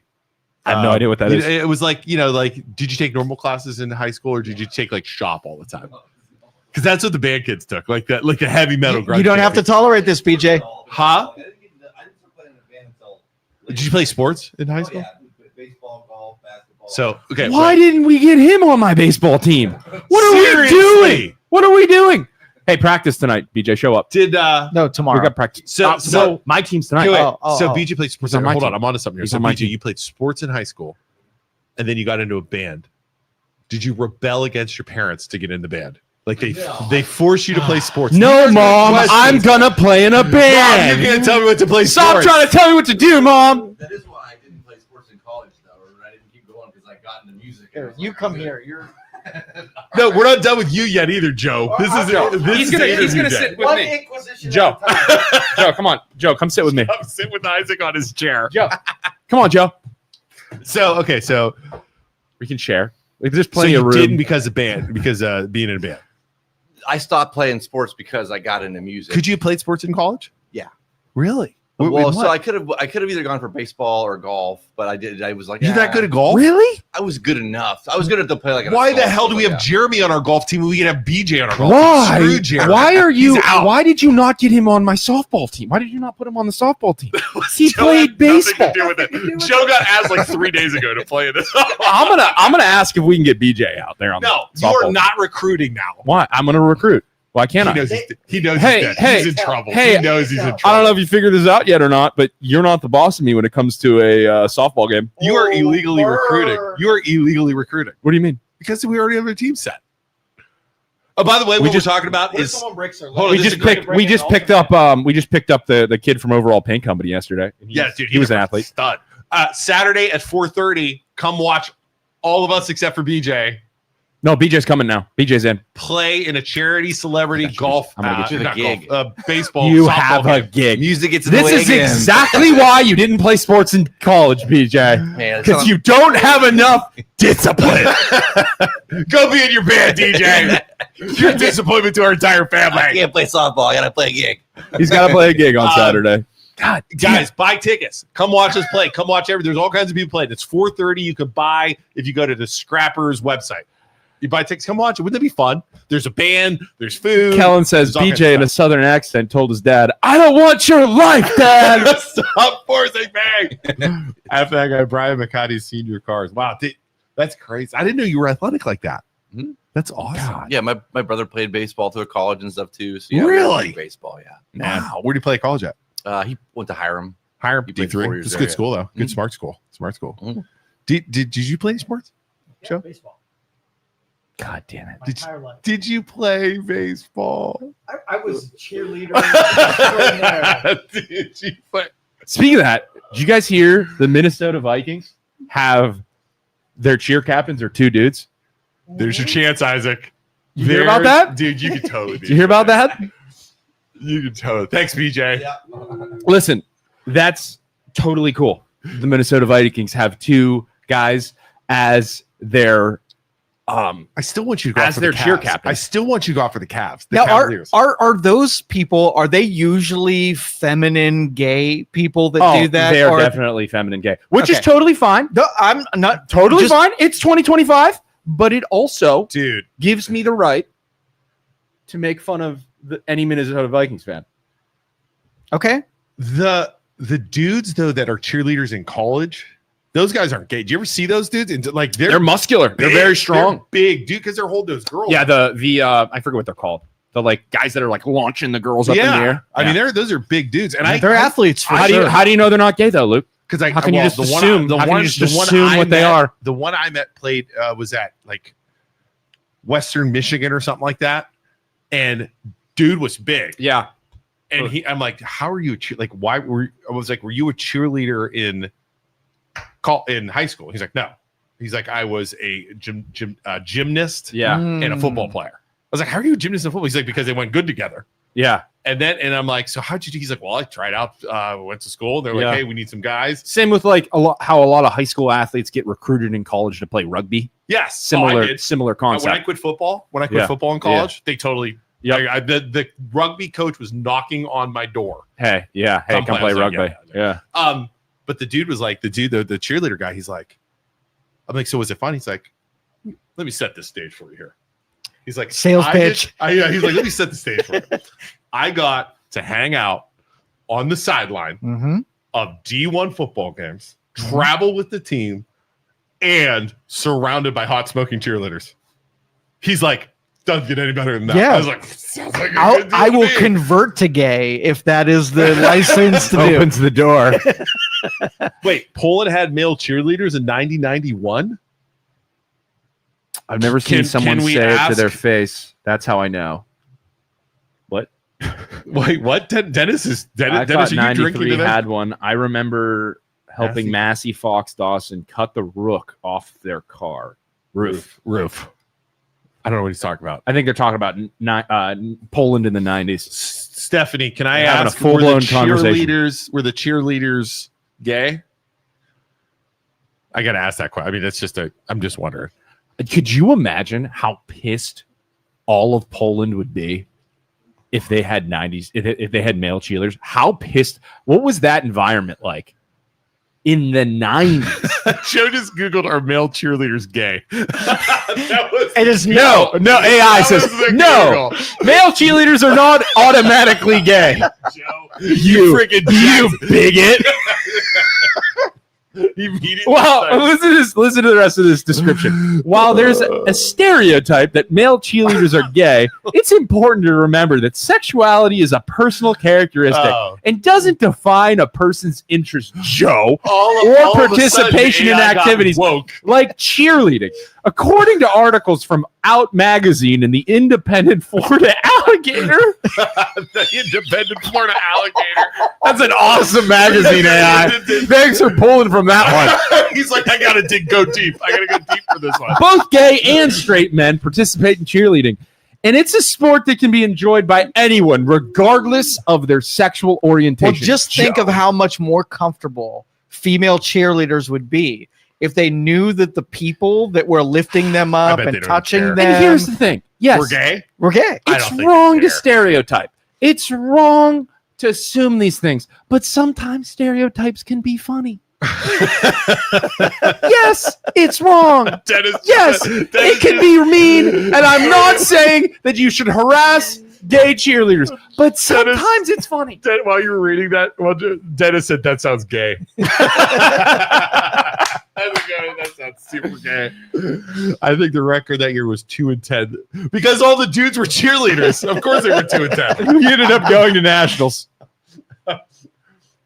I have no idea what that is. It was like, did you take normal classes in high school or did you take like shop all the time? Because that's what the band kids took, like that, like the heavy metal grunge. You don't have to tolerate this, BJ. Huh? I didn't start playing in a band until. Did you play sports in high Oh, school? yeah. Baseball, golf, basketball. So, okay. Why didn't we get him on my baseball team? What are we doing? What are we doing? Hey, practice tonight, BJ. Show up. No, tomorrow. We got practice. So my team's tonight. So BJ played sports. He's on my Hold on, team. I'm onto something here. He's So on my BJ, team. you played sports in high school, and then you got into a band. Did you rebel against your parents to get in the band? Like they force you to play sports? No, Mom. I'm gonna play in a Mom, band. you can't tell me what to play. Stop sports. trying to tell me what to do, Mom. That is why I didn't play sports in college, though, or I didn't keep going because I got into music. Here, you come here. You're. No, we're not done with you yet either, Joe. This is He's gonna sit with One me. inquisition. Joe. at a time. Joe, come on. Joe, come sit with me. I'm sitting with Isaac on his chair. Joe, come on, Joe. So We can share. There's plenty you of room. didn't because being in a band. I stopped playing sports because I got into music. Could you have played sports in college? Yeah. Really? Well, so I could have either gone for baseball or golf, but I did. I was like, You're that good at golf? Really? I was good enough. I was good at the play. Like, Why the hell do we have Jeremy on our golf team when we can have BJ on our golf Why? team? Screw Jeremy. Why are you? He's out. Why did you not get him on my softball team? Why did you not put him on the softball team? He Joe played had nothing baseball. to do with it. Joe got asked like 3 days ago to play this. I'm gonna ask if we can get BJ out there on No, the you softball are team. not recruiting now. Why? I'm gonna recruit. Why can't I? He knows Hey, he's dead. hey, He's in trouble. hey, he knows he's in trouble. I don't know if you figured this out yet or not, but you're not the boss of me when it comes to a softball game. You are illegally recruiting. You are illegally recruiting What do you mean? because we already have a team set. Oh, by the way, what we're talking about is breaks their Hold on, We this just is great. picked up the kid from Overall Paint Company yesterday. dude, he was an a athlete. Stud. Saturday at 4:30. Come watch all of us except for BJ No, BJ's coming now. BJ's in. play in a charity celebrity golf. I'm gonna get you the not gig. golf, baseball. You softball have a game. gig. Music gets in the This way is again. exactly why you didn't play sports in college, BJ. Man, it's Because not- you don't have enough discipline. Go be in your band, DJ. You're a disappointment to our entire I family. can't play softball. I gotta play a gig. He's got to play a gig on Saturday. God, guys, buy tickets. Come watch us play. Come watch everything. There's all kinds of people playing. It's 4:30. You can buy if you go to the Scrappers website. You buy tickets. Come watch it. Wouldn't that be fun? There's a band. There's food. Kellen says There's all kinds BJ of in a stuff. southern accent told his dad, "I don't want your life, Dad." Stop forcing me. After that guy, Brian McCarty's senior cars. Wow, that's crazy. I didn't know you were athletic like that. Mhm. That's awesome. Yeah, my brother played baseball through college and stuff too. So yeah, Really? baseball. Yeah. Wow. Where do you play college at? He went to Hiram. Hiram He played D3. 4 years It's a there, good yeah. school though. Good Mhm. smart school. Smart school. Mhm. Did you play sports? Joe? Baseball. God damn it. My entire life. Did you play baseball? I was a cheerleader. Did you play? Speaking of that, did you guys hear the Minnesota Vikings have their cheer captains are two dudes? There's your chance, Isaac. You hear about that? Dude, you can totally Did you hear about that? You can totally. Thanks, BJ. Yeah. Listen, that's totally cool. The Minnesota Vikings have two guys as their I still want you to go As out for their the cheer Cavs. captain. I still want you to go out for the Cavs. The Now, Cavaliers. are those people? Are they usually feminine, gay people that do that? They are or, definitely feminine gay, which is Okay. totally fine. No, I'm not Totally just- fine. It's 2025, but it also Dude, gives me the right to make fun of any Minnesota Vikings fan. Okay. the dudes though that are cheerleaders in college, those guys aren't gay. Do you ever see those dudes? And like They're muscular. They're big. very strong. They're big, dude, because they're holding those girls. Yeah, the I forget what they're called. The like guys that are like launching the girls up in the air. I mean, those are big dudes, and They're athletes for How sure. do you know they're not gay though, Luke? because I How can you just the assume? One, How the can one, you just the one assume I what they met- are? The one I met played was at like Western Michigan or something like that, and dude was big. Yeah. And I'm like, how are you? Why were you a cheerleader in high school? He's like, no. He's like, I was a gymnast Yeah. and a football player. I was like, how are you a gymnast and football? He's like, because they went good together. Yeah. And I'm like, so how'd you do? He's like, well, I tried out, went to school. They're Yeah. like, hey, we need some guys. Same with like how a lot of high school athletes get recruited in college to play rugby. Yes. Similar concept. When I quit football in college, they totally, the rugby coach was knocking on my door. Hey, come play rugby. Yeah. But the dude was like, the cheerleader guy, he's like, I'm like, so was it fun? He's like, let me set this stage for you here. He's like, sales pitch. He's like, let me set the stage for you. I got to hang out on the sideline of D1 football games, travel with the team, and surrounded by hot smoking cheerleaders. He's like, doesn't get any better than that. Yeah. I was like, sounds like a good deal I to will me. convert to gay if that is the license to do. Opens the door. Wait, Poland had male cheerleaders in 90-91? I've never seen someone can we say it to ask- their face. That's how I know. What? Wait, what? Dennis, I Dennis, thought are you drinking 93 today? had one. I remember helping Massey? Massey Fox Dawson cut the rook off their car roof. I don't know what he's talking about. I think they're talking about Poland in the 90s. Stephanie, can I They're having ask, a full-blown conversation. were the cheerleaders gay? I got to ask that question. I mean, I'm just wondering. Could you imagine how pissed all of Poland would be if they had 90s, if they had male cheerleaders? How pissed? What was that environment like in the 90s? Joe just Googled, are male cheerleaders gay? It is No, AI That says was the no. Google. Male cheerleaders are not automatically gay. Joe, You bigot. immediately. Well, listen to the rest of this description. While there's a stereotype that male cheerleaders are gay, it's important to remember that sexuality is a personal characteristic and doesn't define a person's interest, Joe, or participation in activities like cheerleading. According to articles from Out Magazine and the Independent Florida Alligator. The Independent Florida Alligator. That's an awesome magazine, AI. Thanks for pulling from that one. He's like, I got to go deep. I got to go deep for this one. Both gay and straight men participate in cheerleading. And it's a sport that can be enjoyed by anyone, regardless of their sexual orientation. Well, just think of how much more comfortable female cheerleaders would be if they knew that the people that were lifting them up bet they and don't touching care. them And here's the thing. Yes, We're gay? were gay. I it's don't think wrong they to care. stereotype. It's wrong to assume these things. But sometimes stereotypes can be funny. Yes, it's wrong. Dennis, Yes, Dennis it can be mean. And I'm not saying that you should harass gay cheerleaders, but sometimes it's funny. While you were reading that, Dennis said that sounds gay. That sounds super gay. I think the record that year was 2-10 because all the dudes were cheerleaders. Of course, they were 2-10. You ended up going to nationals.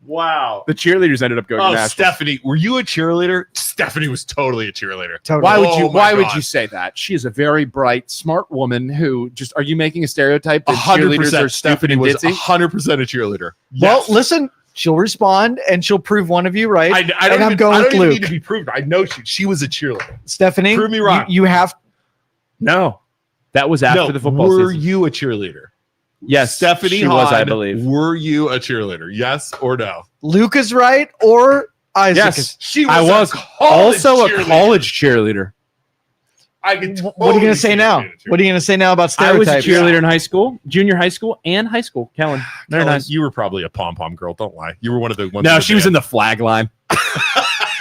Wow. The cheerleaders ended up going to Oh, nationals. Stephanie, were you a cheerleader? Stephanie was totally a cheerleader. Totally. Why would you? Oh my Why would God. you say that? She is a very bright, smart woman who just. Are you making a stereotype that cheerleaders are stupid Stephanie and was ditzy? 100% a cheerleader. Well, Yes. listen, she'll respond and she'll prove one of you right. I and don't I'm even, going I with don't even Luke. need to be proved. I know she was a cheerleader. Stephanie, Prove me wrong. You have No, that was after the football were season. you a cheerleader? Yes, Stephanie she was, I Hahn, believe. Were you a cheerleader? Yes or no? Luke is right or Isaac Yes, is. She was I was also a cheerleader. college cheerleader. I can What are you going to say now? What are you going to say now about I was a stereotypes? cheerleader in high school, junior high school, and high school. Kellen, very Kellen, nice. You were probably a pom-pom girl. Don't lie. You were one of the ones. No, she was in the flag line.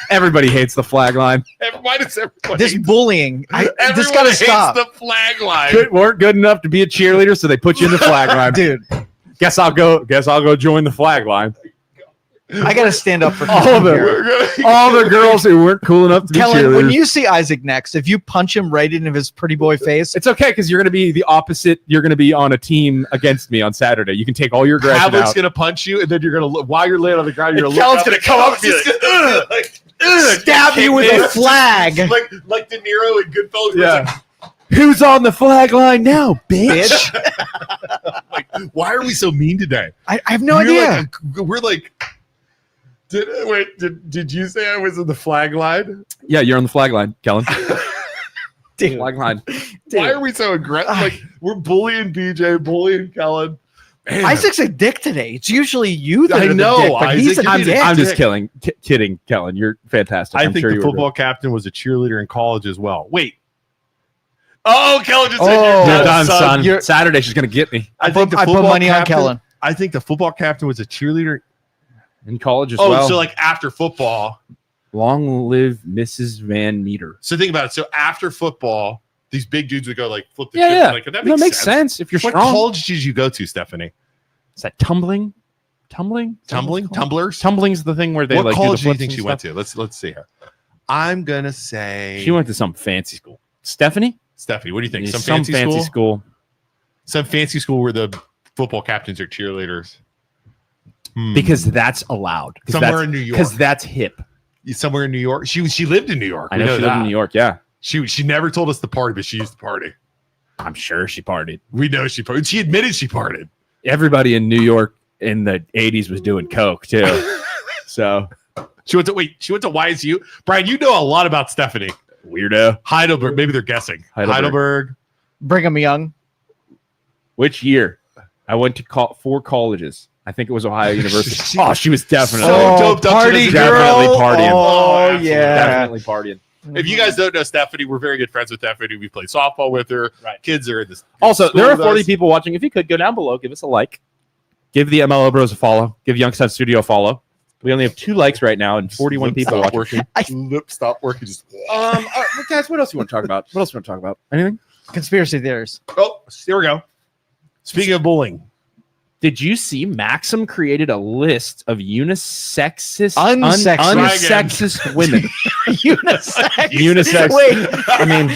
Everybody hates the flag line. Why does everybody? This bullying, this Everyone got to hates stop, the flag line. Weren't good enough to be a cheerleader, so they put you in the flag line. dude. Guess I'll go join the flag line. I got to stand up for All Kellen the- here. All the girls who weren't cool enough to be Kellen, cheerleaders. when you see Isaac next, if you punch him right into his pretty boy face, It's okay because you're going to be the opposite. You're going to be on a team against me on Saturday. You can take all your aggression Havlic's out. gonna punch you, and then you're gonna look while you're laying on the ground. You're Kellen's gonna come up and be like, stab you with a flag. like De Niro in Goodfellas. Yeah. Who's on the flag line now, bitch? Bitch. Why are we so mean today? I have no We're idea. We're like. Did you say I was in the flag line? Yeah, you're on the flag line, Kellen. Dude. Flag line. Why are we so aggressive? Like we're bullying BJ, bullying Kellen, Man. Isaac's a dick today. It's usually you that I are the know, dick, but he's a Isaac, dick. I'm just kidding, Kellen. You're fantastic. I I'm think sure the you were football captain was a cheerleader in college as well. Wait. Oh, Kellen just said Oh, You're you're done, done, son. You're- Saturday, she's gonna get me I think the I put football money on captain- Kellen. I think the football captain was a cheerleader. in college as Oh, well. so like after football. Long live Mrs. Van Meter. So think about it. So after football, these big dudes would go like flip the Yeah, shit. yeah. Like, that That makes sense if you're What strong. college did you go to, Stephanie? Is that tumbling? Tumblers? Tumbling's the thing where they What like college do do the you think flips she and went stuff. to? Let's see here. I'm gonna say She went to some fancy school. Stephanie? Stephanie. What do you think? Yeah, Some fancy school? school. Some fancy school where the football captains are cheerleaders. Because that's allowed. Somewhere in New York. Because that's hip. Somewhere in New York. She lived in New York. I We know she lived that. in New York. Yeah. She never told us to party, but she used to party. I'm sure she partied. We know she partied. She admitted she partied. Everybody in New York in the 80s was doing coke too. So She went to YSU. Brian, you know a lot about Stephanie. weirdo. Heidelberg. Maybe they're guessing. Heidelberg. Brigham Young. Which year? I went to 4 colleges. I think it was Ohio University. Oh, she was definitely So doped up to party this- girl. Definitely partying. Oh, absolutely. yeah. definitely partying. If you guys don't know Stephanie, we're very good friends with Stephanie. We play softball with her. Right. Kids are in this. Also, school there are with 40 us. people watching. If you could go down below, give us a like. Give the MLO Bros a follow. Give Youngstown Studio a follow. We only have 2 likes right now and 41 people Stop watching. working. Lip stop working. Just Guys, what else you want to talk about? What else you want to talk about? Anything? Conspiracy theories. oh, here we go. Speaking of bullying, Did you see Maxim created a list of unsexist women? Unisex. Unisex. Wait. I mean,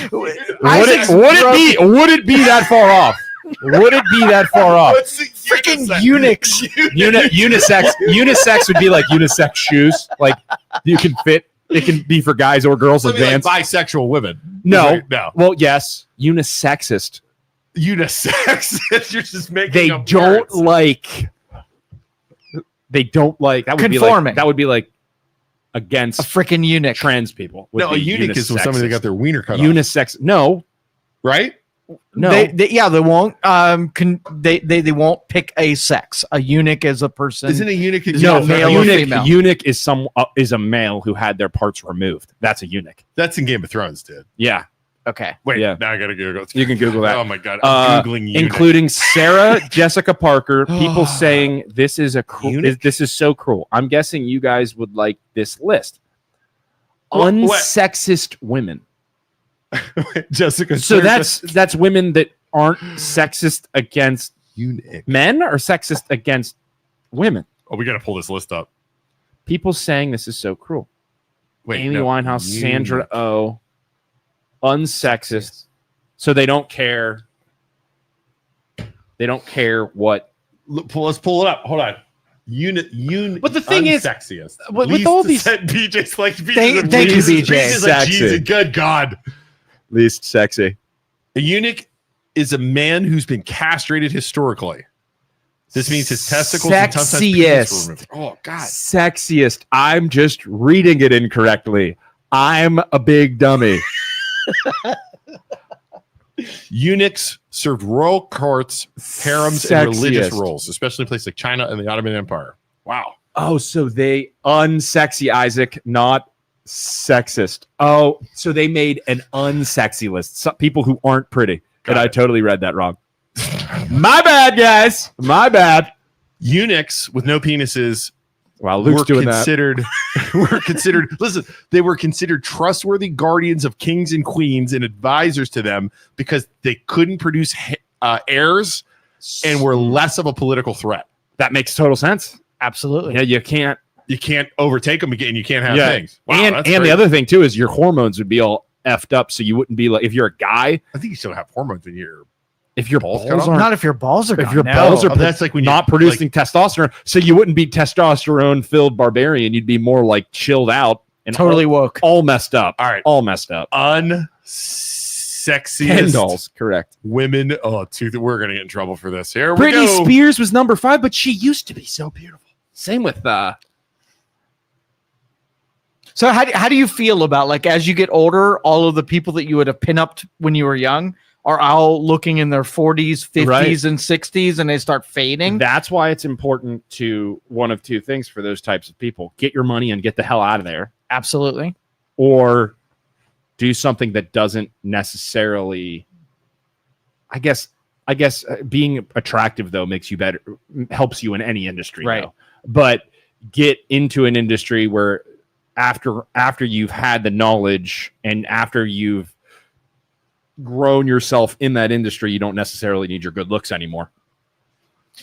Isaac's would it be that far off? Would it be that far off? freaking eunuchs. Unisex would be like unisex shoes. Like you can fit. It can be for guys or girls. Something like Advanced. bisexual women. No. No. Well, yes, unisexist. Unisex. You're just making. They up don't words. like. They don't like that. Would Conforming. be like that would be like against A freaking eunuch. trans people. would No, a be eunuch is somebody that unisexist. got their wiener cut off. unisex. No, Right? no. They won't. They won't pick a sex. A eunuch is a person. Isn't a eunuch? No, no, male or female. eunuch is is a male who had their parts removed. That's a eunuch. That's in Game of Thrones, dude. Yeah, Okay. Wait, Yeah. now I gotta Google. you can Google that. Oh my god, I'm googling eunuch. Including Sarah Jessica Parker. People saying this is Eunuch? this is so cruel. I'm guessing you guys would like this list. What? Unsexist women. Jessica. So that's women that aren't sexist against eunuch. men or sexist against women. Oh, we gotta pull this list up. People saying this is so cruel. Wait, Amy no. Winehouse, Sandra Oh, unsexist. So they don't care. They don't care what. Let's pull it up. Hold on. But the thing is, sexiest. with all these- BJ's like Thank you, BJ. BJ's like, Sexy. Jesus, good God. Least sexy. A eunuch is a man who's been castrated historically. This means his testicles and sometimes penis were removed. Oh God. Sexiest. I'm just reading it incorrectly. I'm a big dummy. Eunuchs served royal courts, harems, and religious Sexiest. roles, especially in places like China and the Ottoman Empire. Wow. Oh, so they unsexy Isaac, not sexist. Oh, so they made an unsexy list. Some people who aren't pretty. Got And I it. totally read that wrong. My bad, guys. My bad. Eunuchs with no penises Wow, Luke's were doing considered listen, they were considered trustworthy guardians of kings and queens and advisors to them because they couldn't produce heirs and were less of a political threat. That makes total sense. Absolutely. Yeah, you can't. You can't overtake them again. You can't have Yeah. things. Wow, and that's the great. other thing too is your hormones would be all effed up, so you wouldn't be like if you're a guy. I think you still have hormones in your. If your Balls balls cut off? aren't, Not if your balls are if gone. your No. balls are Oh, that's like when not you, producing testosterone, so you wouldn't be testosterone filled barbarian. You'd be more like chilled out and totally woke. all messed up. All right. All messed up. Unsexiest Ken dolls, correct. women. Oh, we're gonna get in trouble for this. Here we Britney go. Spears was number 5, but she used to be so beautiful. Same with So how do you feel about, like, as you get older, all of the people that you would have pin upped when you were young are all looking in their 40s, 50s, Right. and 60s, and they start fading. That's why it's important to one of two things for those types of people: get your money and get the hell out of there, Absolutely. or do something that doesn't necessarily. I guess being attractive though makes you better, helps you in any industry, Right. though. But get into an industry where after you've had the knowledge and after you've grown yourself in that industry, you don't necessarily need your good looks anymore.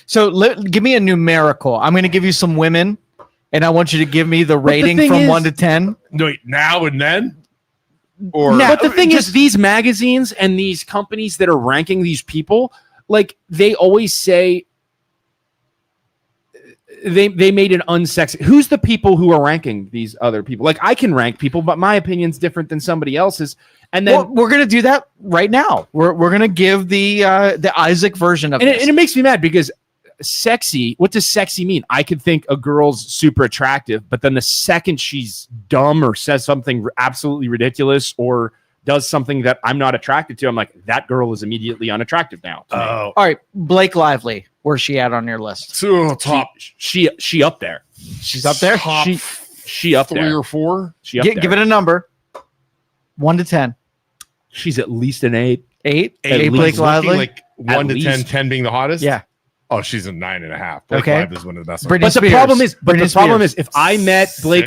So give me a numerical. I'm going to give you some women, and I want you to give me the rating thing from is- 1 to 10. Wait, now and then? Or Now- But the thing just- is, these magazines and these companies that are ranking these people, like they always say they made an unsexy. Who's the people who are ranking these other people? Like I can rank people, but my opinion's different than somebody else's. And then Well, we're going to do that right now. We're going to give the Isaac version of and this. it makes me mad because sexy, what does sexy mean? I could think a girl's super attractive, but then the second she's dumb or says something absolutely ridiculous or does something that I'm not attracted to, I'm like, that girl is immediately unattractive now. to me. oh, All right, Blake Lively. Where's she at on your list? so top she up there. She's up there. top She up 3 there. or 4. She up there. Give it a number. 1 to 10. She's at least an 8. 8. At 8 least Blake Lively. Like 1 to 10, least. 10 being the hottest. Yeah. Oh, she's a 9.5. Blake Okay. Lively is one of the best. Britney ones. But the Spears. problem is, Britney Spears. if I met Blake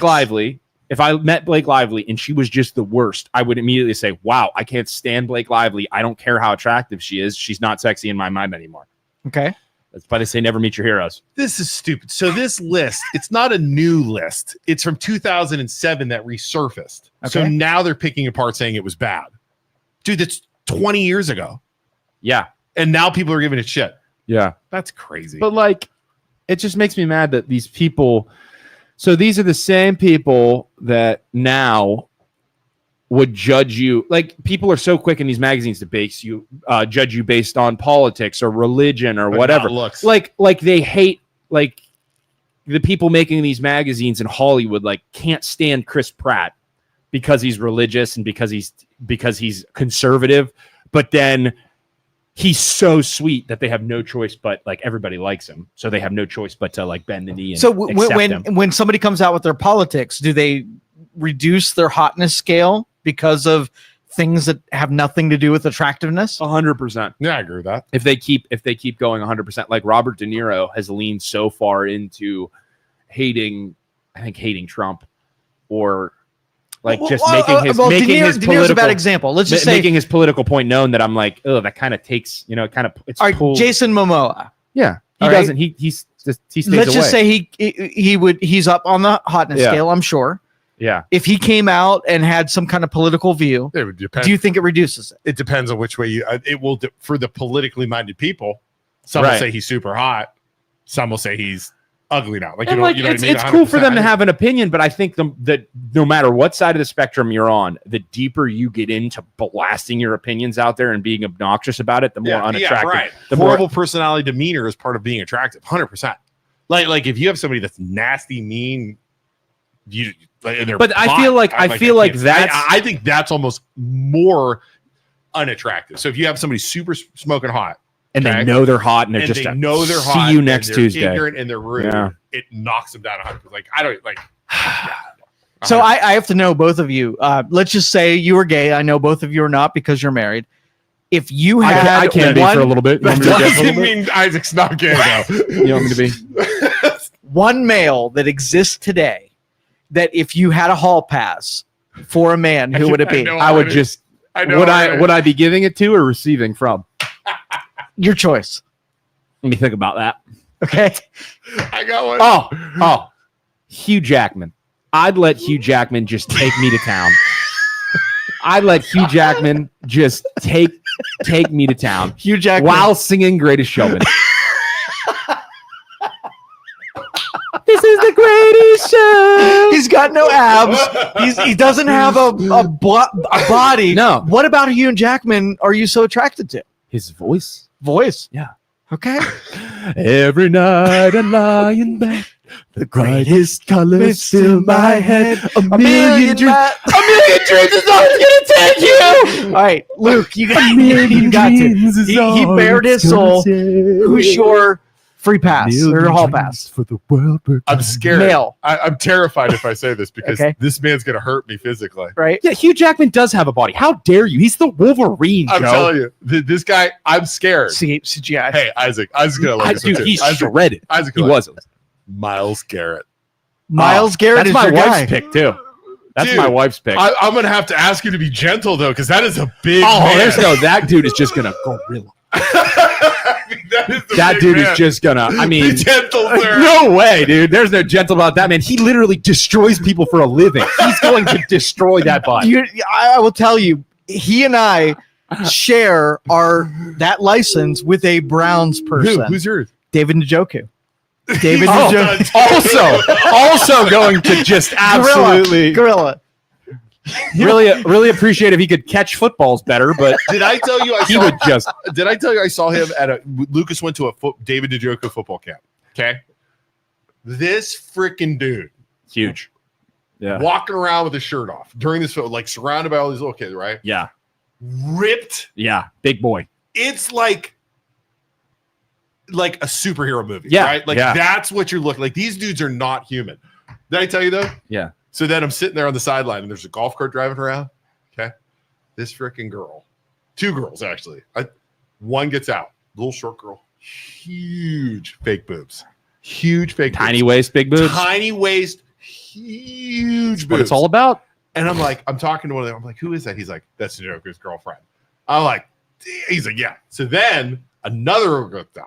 6. Lively, and she was just the worst, I would immediately say, "Wow, I can't stand Blake Lively. I don't care how attractive she is. She's not sexy in my mind anymore." Okay. That's why they say never meet your heroes. This is stupid. So this list, it's not a new list. It's from 2007 that resurfaced. So Okay. now they're picking apart saying it was bad. Dude, that's 20 years ago. Yeah, And now people are giving it shit. yeah. That's crazy. But like, it just makes me mad that these people. So these are the same people that now would judge you. Like people are so quick in these magazines to judge you based on politics or religion or But whatever. not looks. Like they hate like the people making these magazines in Hollywood. Like can't stand Chris Pratt because he's religious and because he's conservative. But then he's so sweet that they have no choice but like everybody likes him, so they have no choice but to like bend the knee. And So accept him. when somebody comes out with their politics, do they reduce their hotness scale because of things that have nothing to do with attractiveness? 100%. Yeah, I agree with that. If they keep going 100%, like Robert De Niro has leaned so far into hating Trump, or like just making his De making his Niro's a bad political example. Let's just say, making his political point known that I'm like, oh, that kind of takes, it's all right, pulled. Jason Momoa. Yeah, he All right. doesn't. He stays Let's away. just say he's up on the hotness Yeah. scale. I'm sure. yeah. If he came out and had some kind of political view, It would depend. do you think it reduces it? It depends on which way you. It will for the politically minded people. Some will Right. say he's super hot. Some will say he's ugly now. Like And you know, like you know what it's I mean? it's cool for them to 100%. have an opinion, but I think that no matter what side of the spectrum you're on, the deeper you get into blasting your opinions out there and being obnoxious about it, the more unattractive. right. The Horrible more personality demeanor is part of being attractive. 100%. Like if you have somebody that's nasty, mean, you. Like, they're But I hot, feel like I think that's almost more unattractive. So if you have somebody super smoking hot, and okay, they know they're hot and they're and just they know they're see hot, you and next they're Tuesday. ignorant and they're rude, Yeah. it knocks them down 100%. Like I don't like. So I have to know both of you. Let's just say you were gay. I know both of you are not because you're married. If you had I can be one, for a little bit. You want me to That get a little doesn't bit? mean Isaac's not gay though. You want me to be? one male that exists today, that if you had a hall pass for a man, who would it be? know I would already. just I know. would already. I be giving it to or receiving from? Your choice. Let me think about that. Okay. I got one. Oh, Hugh Jackman. I'd let Hugh Jackman just take me to town. I'd let Hugh Jackman just take me to town Hugh Jackman. while singing Greatest Showman. This is the greatest show. He's got no abs. He doesn't have a body. No. What about Hugh Jackman are you so attracted to? His voice. Voice. Yeah. Okay. Every night I lie in bed The brightest colors fill my head. A million dreams is all it's gonna take you. All right, Luke, you got to. He bared his soul. Who's your free pass or hall pass for the world? I'm scared. Male. I'm terrified if I say this because this man's gonna hurt me physically. Right? Yeah, Hugh Jackman does have a body. How dare you? He's the Wolverine, Joe. I'm telling you, this guy. I'm scared. CGI. Hey, Isaac's gonna like this one too. He's shredded. Isaac, He wasn't. Myles Garrett. Myles Garrett That's is my your wife's guy. pick too. That's Dude, my wife's pick. I'm gonna have to ask you to be gentle though, because that is a big. There's no. That dude is just gonna gorilla. I mean, That dude is just gonna. I mean, be gentle, sir. no way, dude. There's no gentle about that man. He literally destroys people for a living. He's going to destroy that body. I will tell you, he and I share that license with a Browns person. Who's yours? David Njoku. David Oh, Njoku. also going to just absolutely Gorilla. really appreciate if he could catch footballs better, but Did I tell you he would just. Did I tell you I saw him at Lucas went to a David Njoku football camp? Okay, this freaking dude, Huge. Yeah. walking around with his shirt off during this, like surrounded by all these little kids, right? Yeah. Ripped. Yeah. Big boy. It's like a superhero movie, Yeah, right? Like yeah. that's what you're looking like. These dudes are not human. Did I tell you though? Yeah. So then I'm sitting there on the sideline and there's a golf cart driving around. Okay. This freaking girl, 2 girls actually. One gets out, little short girl, huge fake boobs, Tiny waist, big boobs. tiny waist, huge boobs. What it's all about. And I'm like, I'm talking to one of them. I'm like, who is that? He's like, that's Njoku's girlfriend. I'm like, he's like, yeah. So then another girl goes down,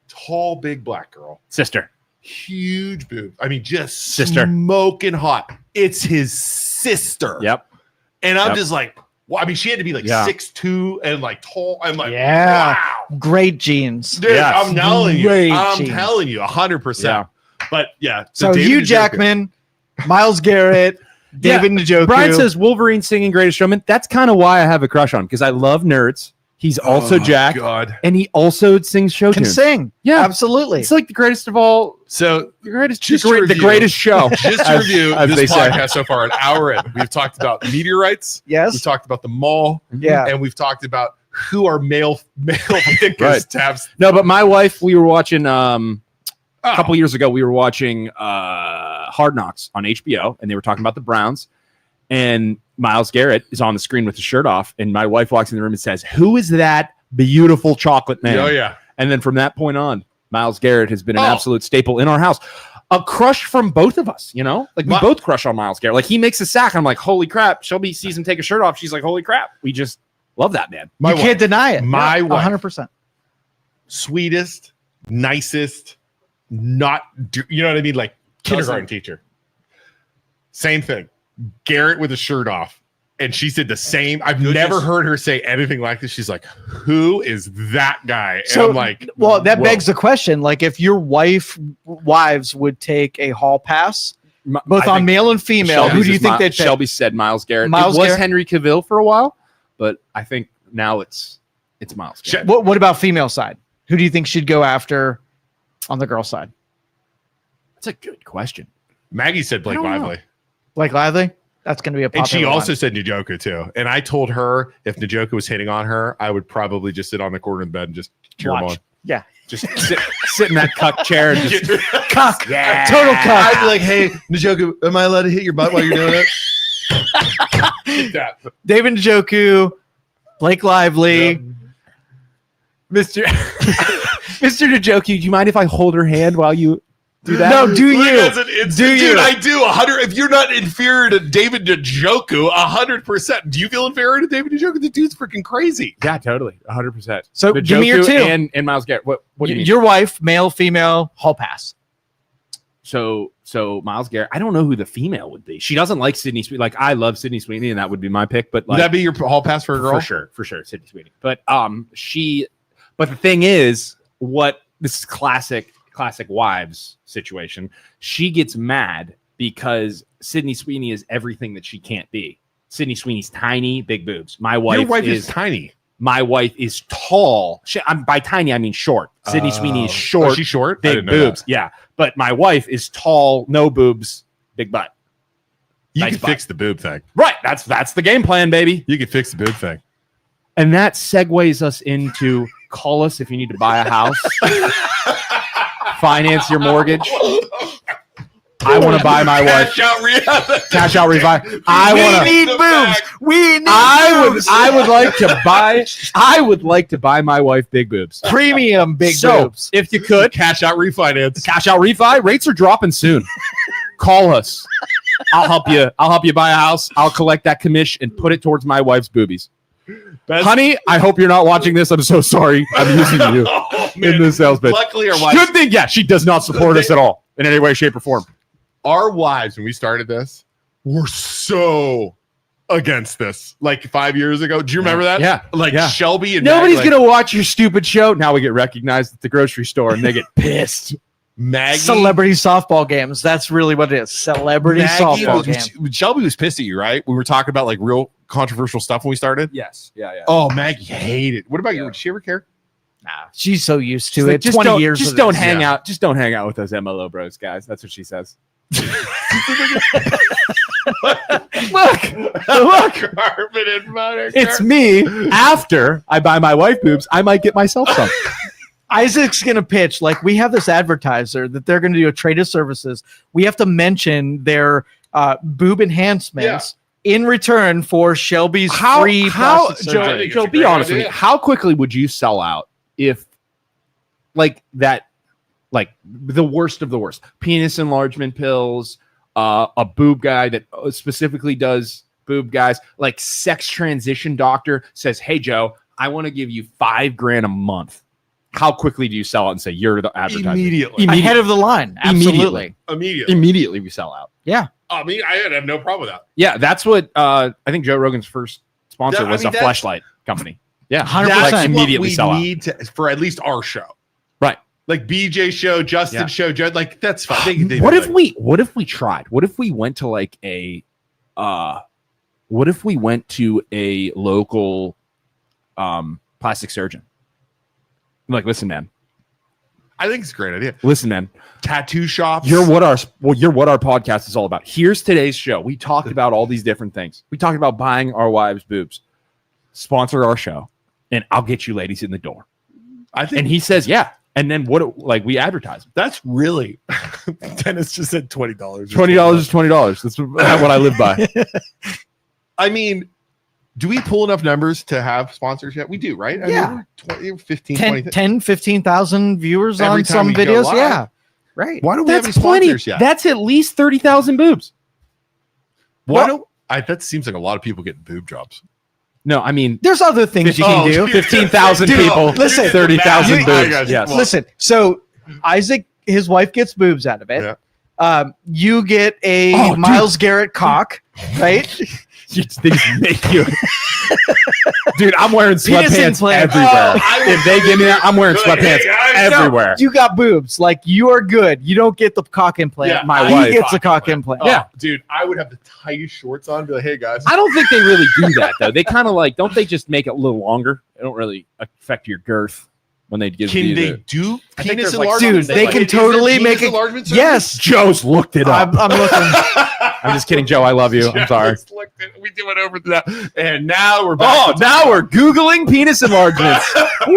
tall, big black girl, Sister. huge boobs. I mean, just Sister. smoking hot. It's his sister. Yep. And I'm Yep. just like, well, I mean, she had to be like Yeah. 6'2" and like tall. I'm like, Yeah. wow. Great genes. Dude, Yes. I'm telling you. Great I'm genes. telling you 100%. But yeah. So David Hugh Njoku. Jackman, Myles Garrett, David Njoku. Brian says Wolverine singing Greatest Showman. That's kind of why I have a crush on him, because I love nerds. He's also Jack, God. and he also sings show can tunes. sing. Yeah. Absolutely. It's like the greatest of all. So The greatest, Just the, to great, the review. greatest show. just to as- review as they this say. podcast so far, an hour in, we've talked about meteorites. Yes. We've talked about the mall. Yeah. And we've talked about who are male pickers Right. tabs. No, but my wife, we were watching a Oh, couple years ago. We were watching Hard Knocks on HBO, and they were talking about the Browns. And Myles Garrett is on the screen with his shirt off, and my wife walks in the room and says, "Who is that beautiful chocolate man?" Oh, yeah. And then from that point on, Myles Garrett has been an Oh. absolute staple in our house. A crush from both of us, you know? Like, we both crush on Myles Garrett. Like, he makes a sack, and I'm like, holy crap. Shelby sees him take a shirt off. She's like, holy crap. We just love that man. You can't deny it. My wife. 100%. Sweetest, nicest, not, you know what I mean? Like kindergarten teacher. Same thing. Garrett with a shirt off. And she said the same. I've never heard her say anything like this. She's like, who is that guy? And So, I'm like, well, that whoa. begs the question. Like, if your wives would take a hall pass, both I on think male and female, who do you think they'd pick? Shelby said Myles Garrett. Myles it was Garrett? Henry Cavill for a while, but I think now it's Myles Garrett. What about female side? Who do you think should go after on the girl side? That's a good question. Maggie said Blake I don't know. Lively. Blake Lively? That's going to be a popular And she also one. said Njoku too. And I told her if Njoku was hitting on her, I would probably just sit on the corner of the bed and just cheer him Watch. on. Yeah. Just sit in that cuck chair and just Cuck. Yeah. Total cuck. I'd be like, hey, Njoku, am I allowed to hit your butt while you're doing it? That. David Njoku, Blake Lively. Mr. Mr. Njoku, do you mind if I hold her hand while you do that? No, do Look, you? as an instant- Do dude, you? I do 100. If you're not inferior to David Njoku, 100%. Do you feel inferior to David Njoku? The dude's freaking crazy. Yeah, totally. 100%. So give me your Njoku two. and Myles Garrett. What do you mean? Your wife, male, female, hall pass. So Myles Garrett, I don't know who the female would be. She doesn't like Sydney Sweeney. Like, I love Sydney Sweeney, and that would be my pick. But Would like, that be your hall pass for a girl? for sure, Sydney Sweeney. But but the thing is, this is classic wives situation. She gets mad because Sydney Sweeney is everything that she can't be. Sydney Sweeney's tiny, big boobs. My wife, Your wife is tiny. My wife is tall. By tiny, I mean short. Sydney Sweeney is short. Oh, she's short? I Big didn't know boobs. that. Yeah. But my wife is tall, no boobs, big butt. You Nice can butt. fix the boob thing. Right. That's the game plan, baby. You can fix the boob thing. And that segues us into call us if you need to buy a house, finance your mortgage. I want to buy my wife. Cash out refi. We need boobs. We need boobs. I would like to buy my wife big boobs. Premium big boobs. If you could, Cash out refinance. cash out refi. Rates are dropping soon. Call us. I'll help you. I'll help you buy a house. I'll collect that commish and put it towards my wife's boobies. Honey, I hope you're not watching this. I'm so sorry. I'm using you in the sales pitch. Luckily, our wives, Good thing, yeah, she does not support us at all in any way, shape, or form. our wives, when we started this, were so against this. Like 5 years ago. Do you remember that? Yeah. Like Yeah. Shelby and Nobody's Maggie, going to watch your stupid show. Now we get recognized at the grocery store and they get pissed. Maggie. Celebrity softball games. That's really what it is. Celebrity softball game. Shelby was pissed at you, right? We were talking about like real controversial stuff when we started. Yes. Yeah. Oh, Maggie hated. What about you? Did she ever care? Nah, she's so used to She's it. like, just 20 don't, years. Just of don't this. hang Yeah. out. Just don't hang out with those MLO bros, guys. That's what she says. Look. Carpet and butter. It's me. After I buy my wife boobs, I might get myself some. Isaac's going to pitch, like, we have this advertiser that they're going to do a trade of services. We have to mention their boob enhancements in return for Shelby's free plastic surgery. Joe, It's a be great honest with me. idea. How quickly would you sell out if, like, that, like, the worst of the worst, penis enlargement pills, a boob guy that specifically does boob guys, like sex transition doctor says, hey, Joe, I want to give you $5,000 a month. How quickly do you sell it and say you're the advertiser? Immediately. Ahead of the line. Absolutely. Immediately. We sell out. Yeah. I mean, I have no problem with that. Yeah, that's what I think Joe Rogan's first sponsor That- I was mean, a that's- fleshlight company. Yeah, 100%. That's Like, immediately what sell we out. need to, for at least our show. Right. Like BJ show, Justin Yeah. show, like that's fine. What if we tried? What if we went to like what if we went to a local plastic surgeon? Like, listen, man. I think it's a great idea. Listen, man. Tattoo shops. You're what our podcast is all about. Here's today's show. We talked about all these different things. We talked about buying our wives' boobs. Sponsor our show, and I'll get you ladies in the door. I think And he says, yeah. And then we advertise. that's really. Dennis just said $20. $20 is $20. That's what I live by. I mean, do we pull enough numbers to have sponsors yet? We do, right? I Yeah. mean, 20, 15, 10, 20. 10 15,000 viewers Every on time some we go videos. live. Yeah. Right. Why don't we have any That's plenty. sponsors yet? That's at least 30,000 boobs. Why don't that seems like a lot of people getting boob jobs. No, I mean, There's other things you can do. 15,000 Dude, people. listen, 30,000 you- boobs. I got you. Yes. Well, Listen, so Isaac, his wife gets boobs out of it. Yeah. You get a Oh, dude. Miles Garrett cock, right? They just make you. Dude, I'm wearing Penis sweatpants implant. everywhere. Oh, If they give me that, I'm wearing sweatpants everywhere. You got boobs. Like, you are good. You don't get the cock implant. Yeah, my he wife. gets the cock implant. Oh, Yeah. dude, I would have the tightest shorts on. Be like, hey guys, I don't think they really do that, though. They kind of like, don't they just make it a little longer? It don't really affect your girth when they give can you they the... do I think penis there's, like, enlargement? dude, they can totally make it- Yes. Joe's looked it up. I'm looking. I'm just kidding, Joe. I love you. I'm sorry. We do it over that, and now we're back. Oh, to now we're Googling penis enlargements. Woo!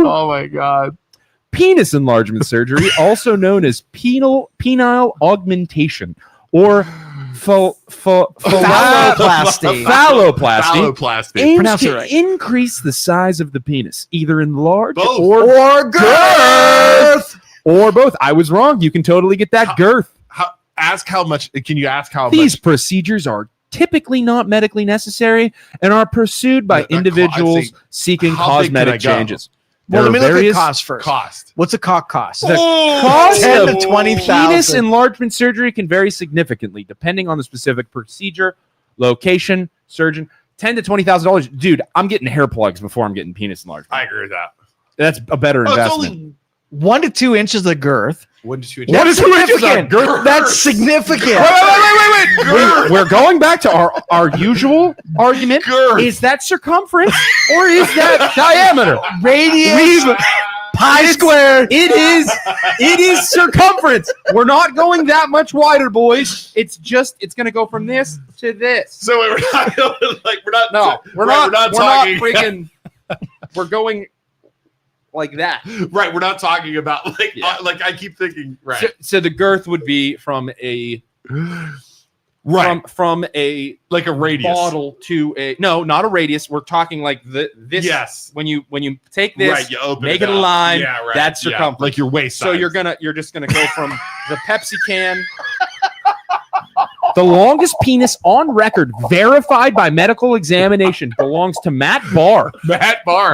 Oh my god. Penis enlargement surgery, also known as penile augmentation or Phalloplasty. Phalloplasty. aims Pronounce it to right. increase the size of the penis, either enlarge Both. or girth. or both. I was wrong. You can totally get that girth. Ask how much. Can you ask how These much? procedures are typically not medically necessary and are pursued by individuals seeking how big can I cosmetic go? changes. Well, let There me are look at various cost first. Cost. What's a cock cost? The cost 10 of to 20,000. penis enlargement surgery can vary significantly depending on the specific procedure, location, surgeon. $10,000 to $20,000, dude. I'm getting hair plugs before I'm getting penis enlargement. I agree with that. That's a better Oh, it's investment. only 1 to 2 inches of girth. 1 to 2 inches. That's significant. Girth. That's significant. Wait. We're going back to our usual argument. Girth. Is that circumference or is that diameter? Radius. Pi squared. It is circumference. We're not going that much wider, boys. It's going to go from this to this. So we're not We're not talking. freaking. We're going like that. Right, we're not talking about like Yeah. like I keep thinking. Right, So the girth would be from a from a like a radius. bottle to a not a radius. We're talking like this. Yes. When you take this, Right, you open make it it a up. line. Yeah, right. That's Yeah, circumference. like your waist So size. you're just gonna go from the Pepsi can. The longest penis on record, verified by medical examination, belongs to Matt Barr,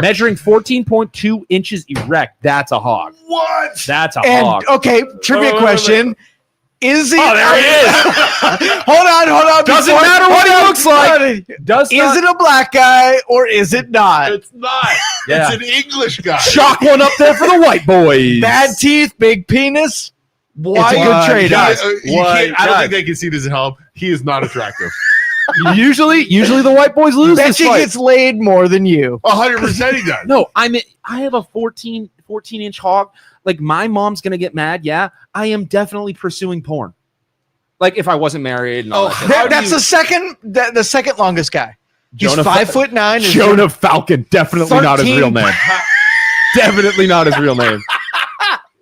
measuring 14.2 inches erect. That's a hog. What? That's a And hog. okay, trivia wait. question. Is he? Oh, there he is. Hold on. Doesn't before- matter what hold he on. looks like. Does Is it a black guy or is it not? It's not. Yeah. It's an English guy. Shock one up there for the white boys? Bad teeth, big penis. Why It's a good trade? guys. I don't think they can see this at home. He is not attractive. Usually the white boys lose Bet this he fight. gets laid more than you. 100% he does. No, I have a 14-inch hog. Like, my mom's gonna get mad. Yeah, I am definitely pursuing porn. Like, if I wasn't married. And all that. That's the second longest guy. He's Jonah 5'9". Jonah Falcon, definitely not his real 13. name. Definitely not his real name.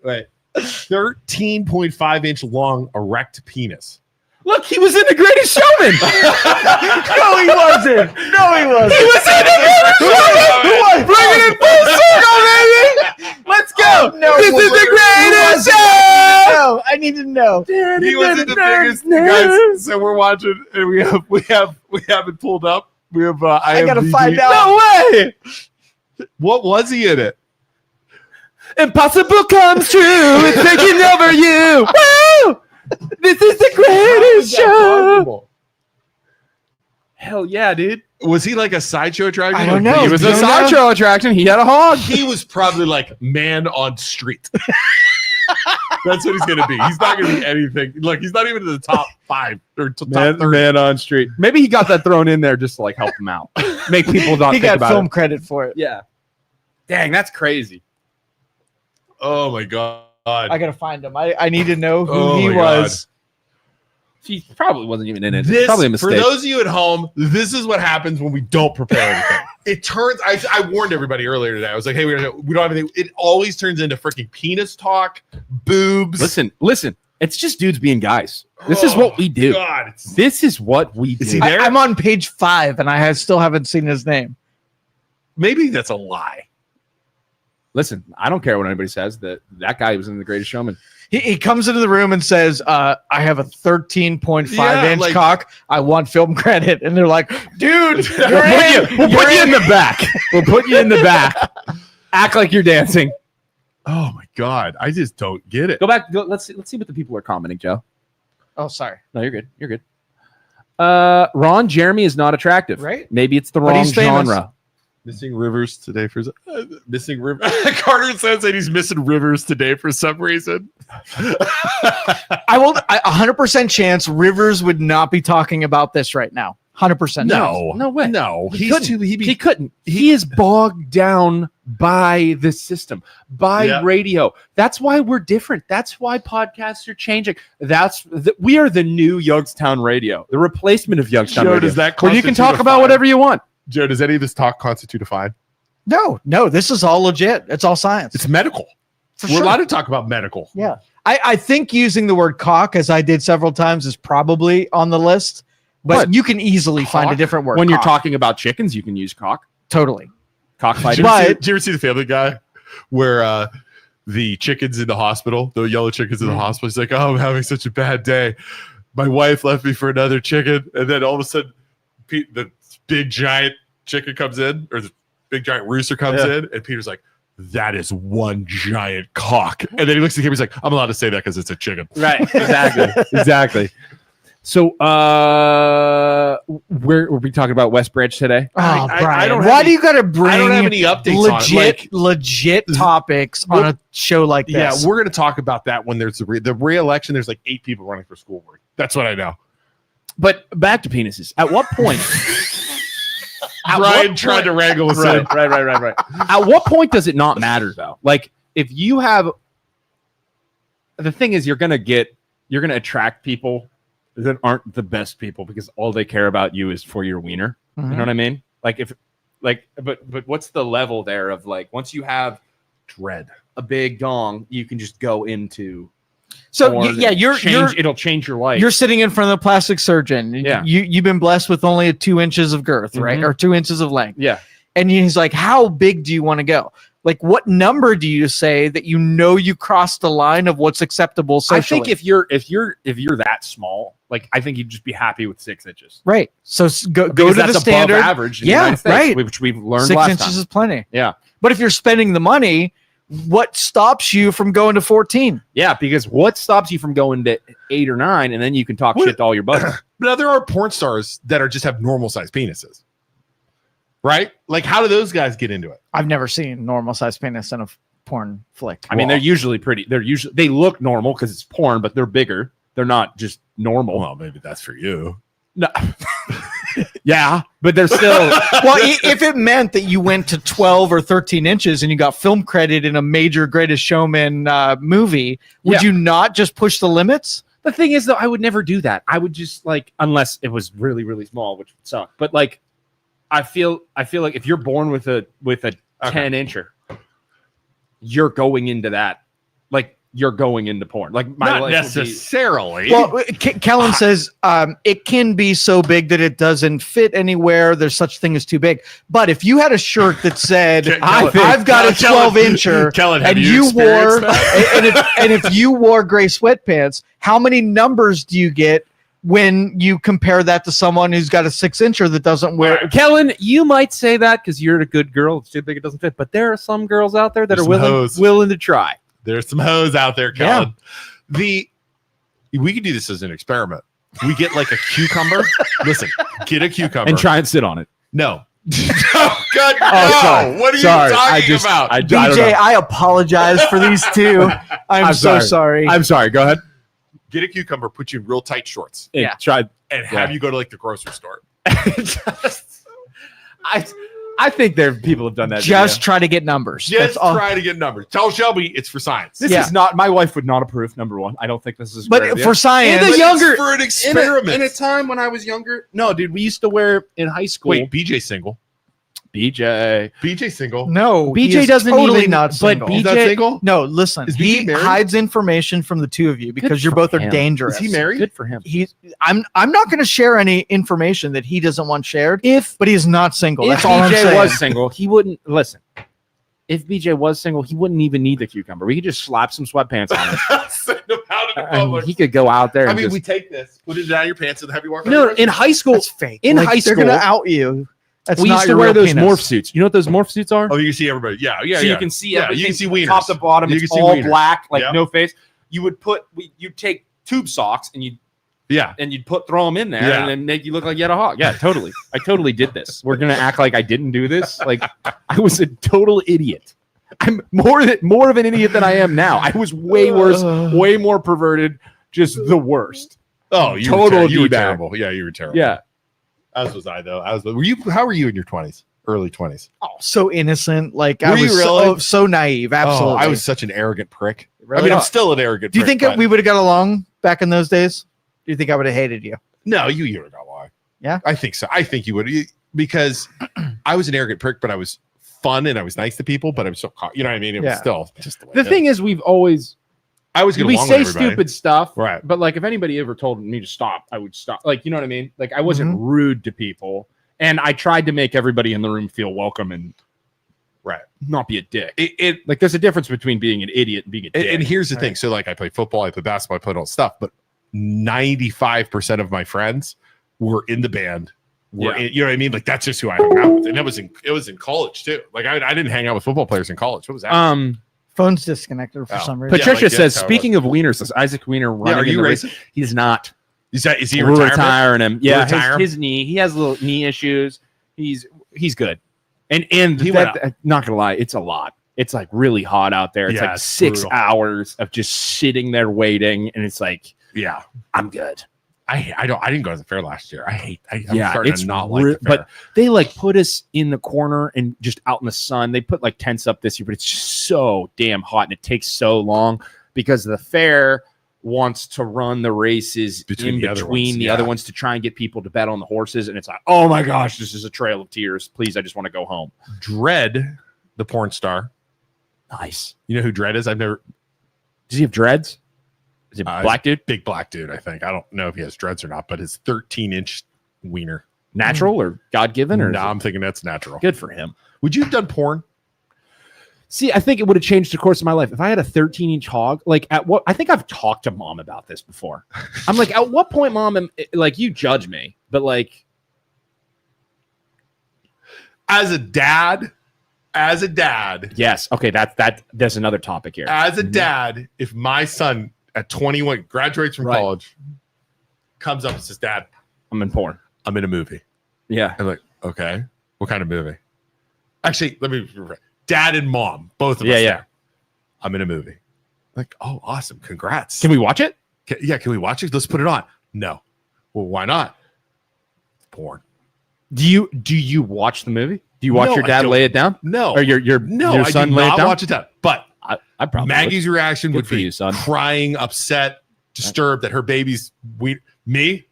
Wait. 13.5-inch long erect penis. Look, he was in The Greatest Showman. No, he wasn't. He was in The Greatest Showman. Bring it in full circle, baby. Let's go. No, This is The Greatest Show. No, I need to know. He was in the biggest guys. So we're watching, and we have it pulled up. We have I gotta IMDb. find out. No way. What was he in it? Impossible comes true. It's taking over you. Woo! This is the greatest show. Hell yeah, dude. Was he like a sideshow attraction? I don't know. He was You a don't know? sideshow attraction. He had a hog. He was probably like man on street. That's what he's gonna be. He's not gonna be anything. Like, he's not even in the top 5 or top 30. Man on street. Maybe he got that thrown in there just to like help him out, make people not He think got about film it. credit for it. Yeah. Dang, that's crazy. Oh my god. I gotta find him. I need to know who Oh he my was. He probably wasn't even in it. This, Probably a mistake. for those of you at home, this is what happens when we don't prepare anything. It turns. I warned everybody earlier today. I was like, "Hey, we don't have anything." It always turns into freaking penis talk, boobs. Listen. It's just dudes being guys. This is what we do. God, This is what we do. Is he there? I'm on page 5 and I still haven't seen his name. maybe that's a lie. Listen, I don't care what anybody says. That guy was in The Greatest Showman. He comes into the room and says, I have a 13.5 Yeah, inch like- cock. I want film credit. And they're like, dude, We'll put you in the back. We'll put you in the back. Act like you're dancing. Oh my god, I just don't get it. Go back. Let's see what the people are commenting, Joe. Oh, sorry. No, you're good. You're good. Ron Jeremy is not attractive. Right. Maybe it's the But wrong he's famous. genre. Missing Rivers today for missing River. Carter says that he's missing Rivers today for some reason. I 100% chance Rivers would not be talking about this right now. 100%. No way. No, He couldn't. He is bogged down by the system, by radio. That's why we're different. That's why podcasts are changing. We are the new Youngstown radio, the replacement of Youngstown Joe, radio. does that where you can constitute talk a about fine? whatever you want. Joe, does any of this talk constitute a fine? No, this is all legit. It's all science. It's medical. For We're sure. allowed to talk about medical. Yeah. I think using the word cock, as I did several times, is probably on the list, but What? you can easily find a Cock? different word. When you're cock. talking about chickens, you can use cock. Totally. Cockfighting. But- Did you ever see the Family Guy where the chickens in the hospital, the yellow chickens in the hospital, he's like, "Oh, I'm having such a bad day. My wife left me for another chicken," and then all of a sudden, the big giant chicken comes in, or the big giant rooster comes in, and Peter's like, "That is one giant cock." And then he looks at him, he's like, "I'm allowed to say that because it's a chicken." Right. Exactly. Exactly. So, were we talking about West Branch today? Oh, I Brian, don't why have do you got to bring I don't have any updates on it. legit topics on a show like this? Yeah, we're going to talk about that when there's the re-election. There's like 8 people running for school board. That's what I know. But back to penises. At what point? Brian tried to wrangle us in. Right. At what point does it not matter though? Like if you have, the thing is, you're gonna attract people that aren't the best people because all they care about you is for your wiener. Mm-hmm. You know what I mean? But what's the level there of like once you have Dread. a big dong, you can just go into. So It'll change your life. You're sitting in front of the plastic surgeon. Yeah. You've been blessed with only 2 inches of girth, right? Mhm. Or 2 inches of length. Yeah. And he's like, how big do you want to go? Like, what number do you say that you crossed the line of what's acceptable socially? I think if you're that small, like I think you'd just be happy with 6 inches. right. So go Because to the that's standard. above average. In the Yeah, United States, right. Which we've learned 6 last inches time. is plenty. Yeah. But if you're spending the money, what stops you from going to 14? Yeah, because what stops you from going to 8 or 9, and then you can talk shit to all your buddies? But now there are porn stars that are just have normal sized penises. Right? Like, how do those guys get into it? I've never seen normal size penis in a porn flick. I mean, they're usually pretty. They look normal because it's porn, but they're bigger. They're not just normal. Well, maybe that's for you. No. Yeah, but they're still. Well, if it meant that you went to 12 or 13 inches and you got film credit in a major Greatest Showman movie, would you not just push the limits? The thing is, though, I would never do that. I would just like, unless it was really, really small, which would suck. But like, I feel like if you're born with a 10-incher, you're going into that. Like, you're going into porn. Like, my Not life necessarily. Well, Kellen says it can be so big that it doesn't fit anywhere. There's such thing as too big. But if you had a shirt that said, I've got a 12-incher, Kellen, have and you you wore, experienced and if you wore gray sweatpants, how many numbers do you get when you compare that to someone who's got a 6-incher that doesn't wear? Right. Kellen, you might say that because you're a good girl. It's too big, it doesn't fit. But there are some girls out there that There's are willing to try. There's some hoes out there, Kellen. Yeah. We could do this as an experiment. We get like a cucumber. Listen, get a cucumber And try and sit on it. No. Oh, God, no. Sorry. What are Sorry. you talking about? BJ, I apologize for these two. I'm so sorry. I'm sorry. Go ahead. Get a cucumber, put you in real tight shorts, Yeah. Try. and have you go to like the grocery store. I think people have done that. Just try to get numbers. Just try to get numbers. Tell Shelby it's for science. This is not. My wife would not approve. Number one, I don't think this is. a But great idea. for science, In the younger- for an experiment. in a time when I was younger, no, dude, we used to wear in high school. Wait, BJ single. BJ single. no, BJ he is doesn't totally even- not but single. He's not BJ single. No, listen. Is BJ He married? hides information from the two of you because you for both are him. dangerous. Is he married? Good for him. I'm not going to share any information that he doesn't want shared. But he is not single. If That's all I'm BJ saying. was single, he wouldn't listen. If BJ was single, he wouldn't even need the cucumber. We could just slap some sweatpants on him. Send him out in the and public. he could go out there. I and mean, just, we take this, put it down your pants, and have you walk. no, in high school, That's fake. In high they're going to school, out you. That's we not used to your wear real those penis. morph suits. You know what those morph suits are? Oh, you can see everybody. Yeah. So you can see everything. You can see wieners. Top to bottom. You It's can see all wieners. black, like Yep. no face. You would you'd take tube socks and you'd throw them in there and then make you look like you had a hog. Yeah, totally. I totally did this. We're gonna act like I didn't do this. Like I was a total idiot. I'm more of an idiot than I am now. I was way worse, way more perverted, just the worst. Oh, you Total were D-bag. terrible. Yeah, you were terrible. Yeah. As was I though. Were you? How were you in your 20s? Early 20s. Oh, so innocent. Like Were I you was really? so naive. Absolutely. Oh, I was such an arrogant prick. Really? I mean, I'm still an arrogant. Do you prick, think but- we would have got along back in those days? Do you think I would have hated you? No, you would have got along. Yeah? I think so. I think you would, because I was an arrogant prick, but I was fun and I was nice to people, but I was so you know what I mean? It was Yeah. still just the way The it thing is, we've always I was going we to say stupid stuff, Right. But like, if anybody ever told me to stop, I would stop. Like, you know what I mean? Like, I wasn't Mm-hmm. rude to people, and I tried to make everybody in the room feel welcome and not be a dick. It like, there's a difference between being an idiot and being a dick. and here's the thing. So like I played football, I played basketball, I played all stuff, but 95% of my friends were in the band. You know what I mean? Like that's just who I hung out with. And it was in college too. Like I didn't hang out with football players in college. What was that? Phone's disconnected for some reason. Patricia Yeah, says, that's how it speaking of wieners, says Isaac Wiener running are in you the race. racist? He's not. Is he We're retiring? retiring him. Yeah, Retire his knee. He has little knee issues. He's good. And He went not gonna lie, it's a lot. It's like really hot out there. It's Yeah, like it's 6 brutal. hours of just sitting there waiting, and it's like, Yeah. I'm good. I didn't go to the fair last year. I'm Yeah, starting it's to not like the fair. but they like put us in the corner and just out in the sun. They put like tents up this year, but it's just so damn hot and it takes so long because the fair wants to run the races Between the other other ones to try and get people to bet on the horses. And it's like, oh my gosh, this is a trail of tears. Please, I just want to go home. Dredd, the porn star. Nice. You know who Dredd is? Does he have dreads? Is it black dude? Big black dude, I think. I don't know if he has dreads or not, but his 13-inch wiener. Natural or God given? Or No, I'm thinking that's natural. good for him. Would you have done porn? See, I think it would have changed the course of my life. If I had a 13-inch hog, like I think I've talked to mom about this before. I'm like, at what point, mom, like you judge me, but like, As a dad, yes. Okay. That's another topic here. as a dad, if my son at 21 graduates from Right. college, comes up and says, Dad, I'm in porn. I'm in a movie. Yeah. I'm like, okay, what kind of movie? Actually, dad and mom, both of us. Yeah, yeah. there. I'm in a movie. Like, oh, awesome. Congrats. Can we watch it? Can we watch it? Let's put it on. No. Well, why not? Porn. Do you watch the movie? Do you watch No, your I dad don't. lay it down? No. Or your I son do lay it not down? watch it down. But I probably Maggie's reaction Good would for be you, son. crying, upset, disturbed that her baby's me.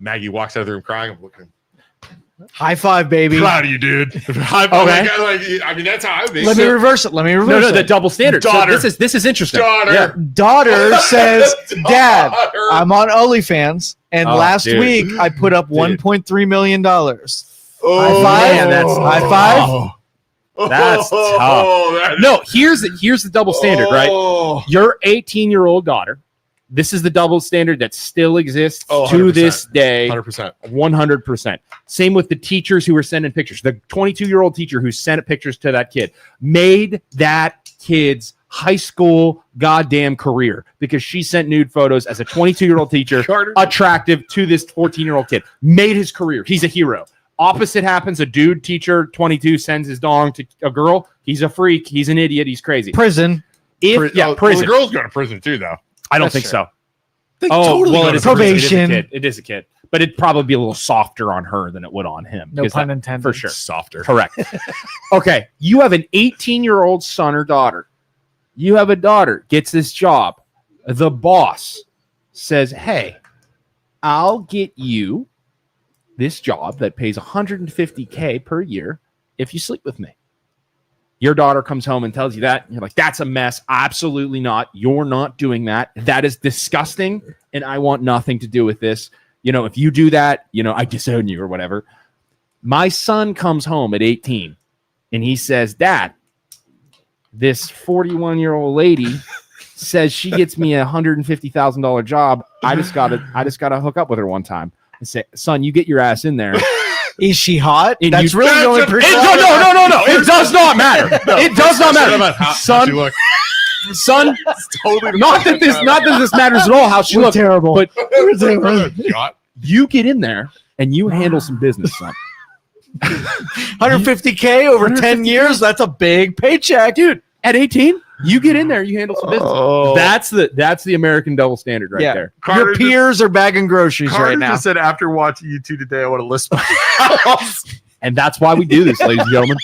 Maggie walks out of the room crying. I'm looking. High five, baby. Proud of you, dude. I mean, that's how I would be. Let me reverse it. No, the double standard. Daughter. So this is interesting. Daughter. Yeah. Daughter says, Dad, Daughter. I'm on OnlyFans, and Oh, last dude. week I put up $1.3 million. Oh, High five? Man, that's high five? That's tough. No, here's the double standard, right? Your 18-year-old daughter. This is the double standard that still exists Oh, to 100%. this day. 100%. 100%. Same with the teachers who were sending pictures. The 22-year-old teacher who sent pictures to that kid made that kid's high school goddamn career because she sent nude photos as a 22-year-old teacher attractive to this 14-year-old kid. Made his career. He's a hero. Opposite happens. A dude teacher, 22, sends his dong to a girl. He's a freak. He's an idiot. He's crazy. Prison. Prison. Well, the girls go to prison too, though. I don't That's think true. so. They Well, go it to is probation. It is a kid, but it'd probably be a little softer on her than it would on him. No because pun that- intended. for sure. Softer. Correct. Okay, you have an 18-year-old son or daughter. You have a daughter gets this job. The boss says, "Hey, I'll get you this job that pays $150K per year if you sleep with me." Your daughter comes home and tells you that. And you're like, that's a mess. Absolutely not. You're not doing that. That is disgusting. And I want nothing to do with this. You know, if you do that, I disown you or whatever. My son comes home at 18 and he says, Dad, this 41-year-old lady says she gets me a $150,000 job. I just gotta hook up with her one time. I say, son, you get your ass in there. Is she hot? And That's you- really the only No. person. It does not matter. It does not matter. How'd you look? Son, Totally not that this matters at all how she We're looks, terrible. but Shot. you get in there and you handle some business, son. 150K over 10 years. That's a big paycheck, Dude, at 18, you get in there, you handle some business. Oh. That's the American double standard right there. Your Carter peers are bagging groceries Carter right now. just said after watching you two today, I want to list my house. And that's why we do this, ladies and gentlemen.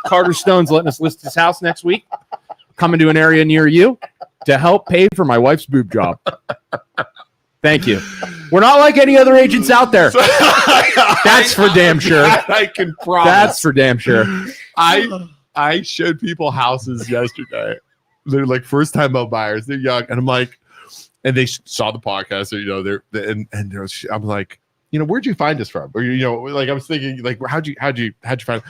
Carter Stone's letting us list his house next week. Coming to an area near you to help pay for my wife's boob job. Thank you. We're not like any other agents out there. That's for damn sure. I can promise. That's for damn sure. I showed people houses yesterday. They're like first time home buyers. They're young, and I'm like, and they saw the podcast. Or, I'm like, where'd you find this from? Or like I was thinking, like, how'd you find?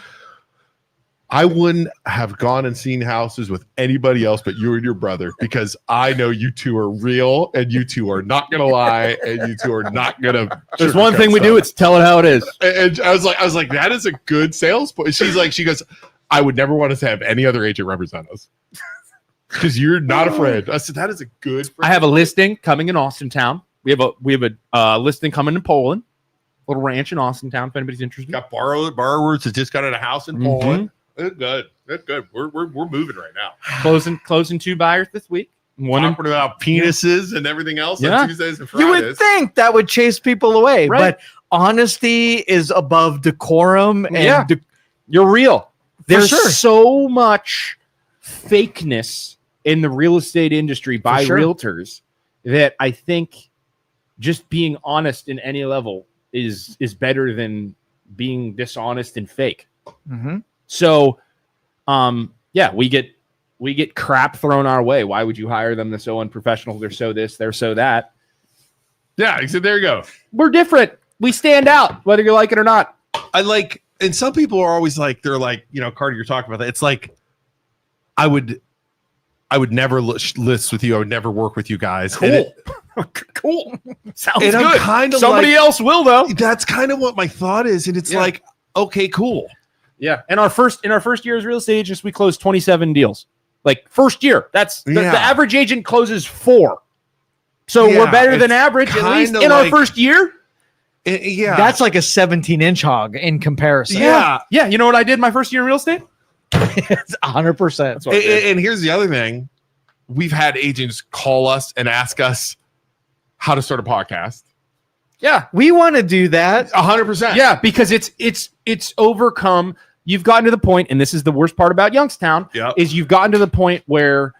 I wouldn't have gone and seen houses with anybody else but you and your brother because I know you two are real and you two are not gonna lie and you two are not gonna. There's one thing we do, it's tell it how it is. And I was like, that is a good sales point. She goes, I would never want us to have any other agent represent us because you're not afraid. I said, that is a good. I have a listing coming in Austin town We have a listing coming in Poland, little ranch in Austintown. If anybody's interested, Got borrowers that just got in a house in Poland. They're good. We're moving right now. Closing 2 buyers this week. Talking about penises and everything else on Tuesdays and Fridays. You would think that would chase people away, but honesty is above decorum. And you're real. There's sure. so much fakeness in the real estate industry by realtors that I think just being honest in any level is better than being dishonest and fake. Mm-hmm. So, we get crap thrown our way. Why would you hire them? They're so unprofessional. They're so this. They're so that. Yeah, so there you go. We're different. We stand out, whether you like it or not. And some people are always like, they're like, Carter, you're talking about that. It's like, I would never list with you. I would never work with you guys. Cool. Cool. Sounds and good. Kind of somebody else will though. That's kind of what my thought is. And it's like, okay, cool. Yeah. And in our first year as real estate agents, we closed 27 deals. Like first year. That's the average agent closes 4. So we're better than average, at least in our first year. That's like a 17-inch hog in comparison. Yeah. You know what I did my first year in real estate? It's 100%. And here's the other thing. We've had agents call us and ask us how to start a podcast. Yeah. We want to do that. 100%. Yeah, because it's overcome. You've gotten to the point, and this is the worst part about Youngstown, is you've gotten to the point where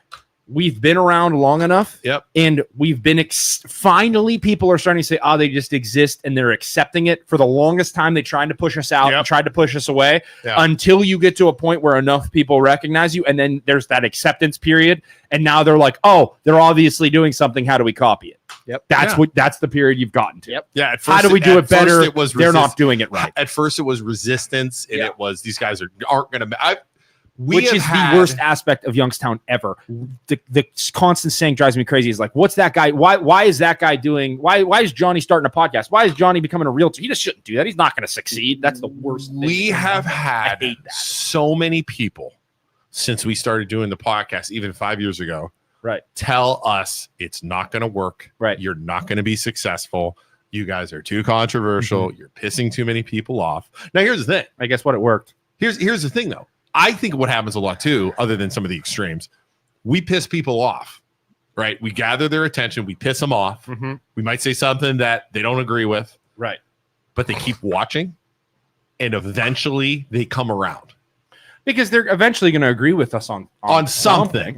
we've been around long enough, and we've been finally people are starting to say, they just exist, and they're accepting it. For the longest time, they tried to push us out and tried to push us away until you get to a point where enough people recognize you, and then there's that acceptance period, and now they're like, they're obviously doing something. How do we copy it? That's the period you've gotten to. Yeah. At first, how do we do it better? They're not doing it right. At first, it was resistance, and it was these guys aren't going to. Which is the worst aspect of Youngstown ever. The constant saying drives me crazy. Is like, what's that guy? Why is that guy doing? Why is Johnny starting a podcast? Why is Johnny becoming a realtor? He just shouldn't do that. He's not going to succeed. That's the worst thing. We have had so many people since we started doing the podcast, even 5 years ago, tell us it's not going to work. You're not going to be successful. You guys are too controversial. You're pissing too many people off. Now, here's the thing. I guess what it worked. Here's the thing, though. I think what happens a lot too, other than some of the extremes, we piss people off, right? We gather their attention, we piss them off. We might say something that they don't agree with, but they keep watching, and eventually they come around because they're eventually going to agree with us on something,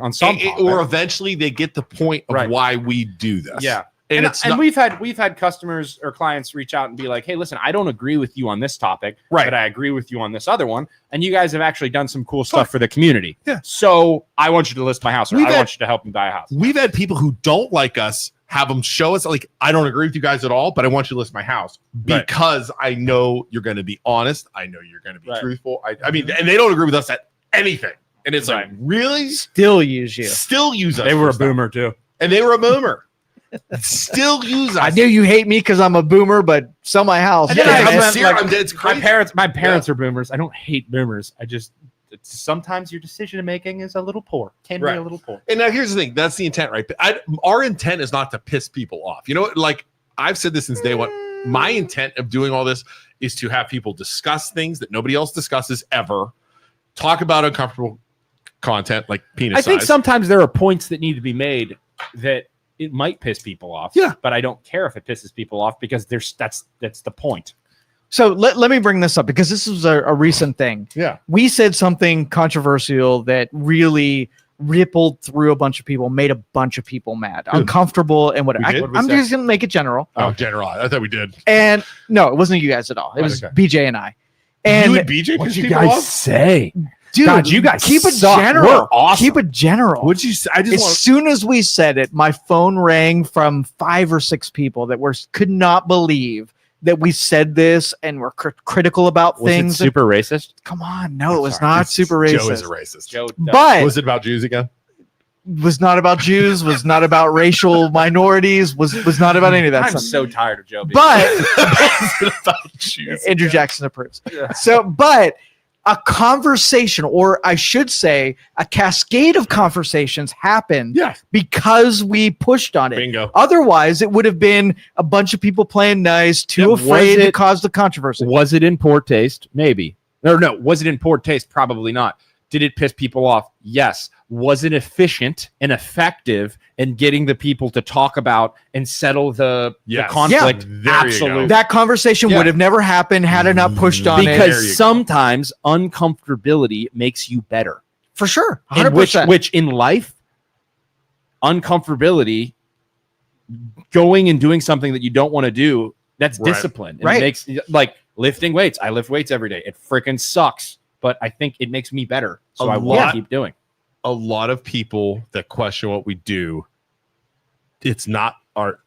or eventually they get the point of why we do this. Yeah. And we've had customers or clients reach out and be like, hey, listen, I don't agree with you on this topic, but I agree with you on this other one. And you guys have actually done some cool stuff for the community. Yeah. So I want you to list my house, or I want you to help me buy a house. We've had people who don't like us have them show us, like, I don't agree with you guys at all, but I want you to list my house because I know you're going to be honest. I know you're going to be truthful. I mean, and they don't agree with us at anything. And it's like, really? Still use you. Still use us. They were a boomer too. And they were a boomer. Still use us. I knew you hate me because I'm a boomer, but sell my house. It's crazy. My parents are boomers. I don't hate boomers. Sometimes your decision making is a little poor. Can be a little poor. And now here's the thing. That's the intent, right? Our intent is not to piss people off. You know, like I've said this since day one. My intent of doing all this is to have people discuss things that nobody else discusses ever. Talk about uncomfortable content like penis I think size. sometimes there are points that need to be made that it might piss people off. Yeah. But I don't care if it pisses people off because that's the point. So let me bring this up because this was a recent thing. Yeah. We said something controversial that really rippled through a bunch of people, made a bunch of people mad, uncomfortable, and whatever. I'm just going to make it general. Oh, general. I thought we did. And no, it wasn't you guys at all. It was BJ and I. And you and BJ? What you guys say? Dude, God, you guys keep it suck. general. We're awesome. Keep it general. What'd you say? As soon as we said it, my phone rang from 5 or 6 people that could not believe that we said this and were critical about things. Was it super racist? Come on, no, it was not super racist. Joe is a racist. But was it about Jews again? Was not about Jews. Was not about racial minorities. Was not about any of that I'm stuff. so tired of Joe. But Andrew Jackson approves. Yeah. So, but a conversation, or I should say a cascade of conversations happened because we pushed on it. Bingo. Otherwise, it would have been a bunch of people playing nice, too afraid to cause the controversy. Was it in poor taste? Maybe. No. Was it in poor taste? Probably not. Did it piss people off? Yes. Was it efficient and effective in getting the people to talk about and settle the conflict? Absolutely. That conversation would have never happened had it not pushed on it. Because sometimes uncomfortability makes you better. For sure. 100%. Which in life, uncomfortability, going and doing something that you don't want to do, that's discipline. And it makes, like, lifting weights. I lift weights every day. It freaking sucks. But I think it makes me better, so I want to keep doing. A lot of people that question what we do, it's not our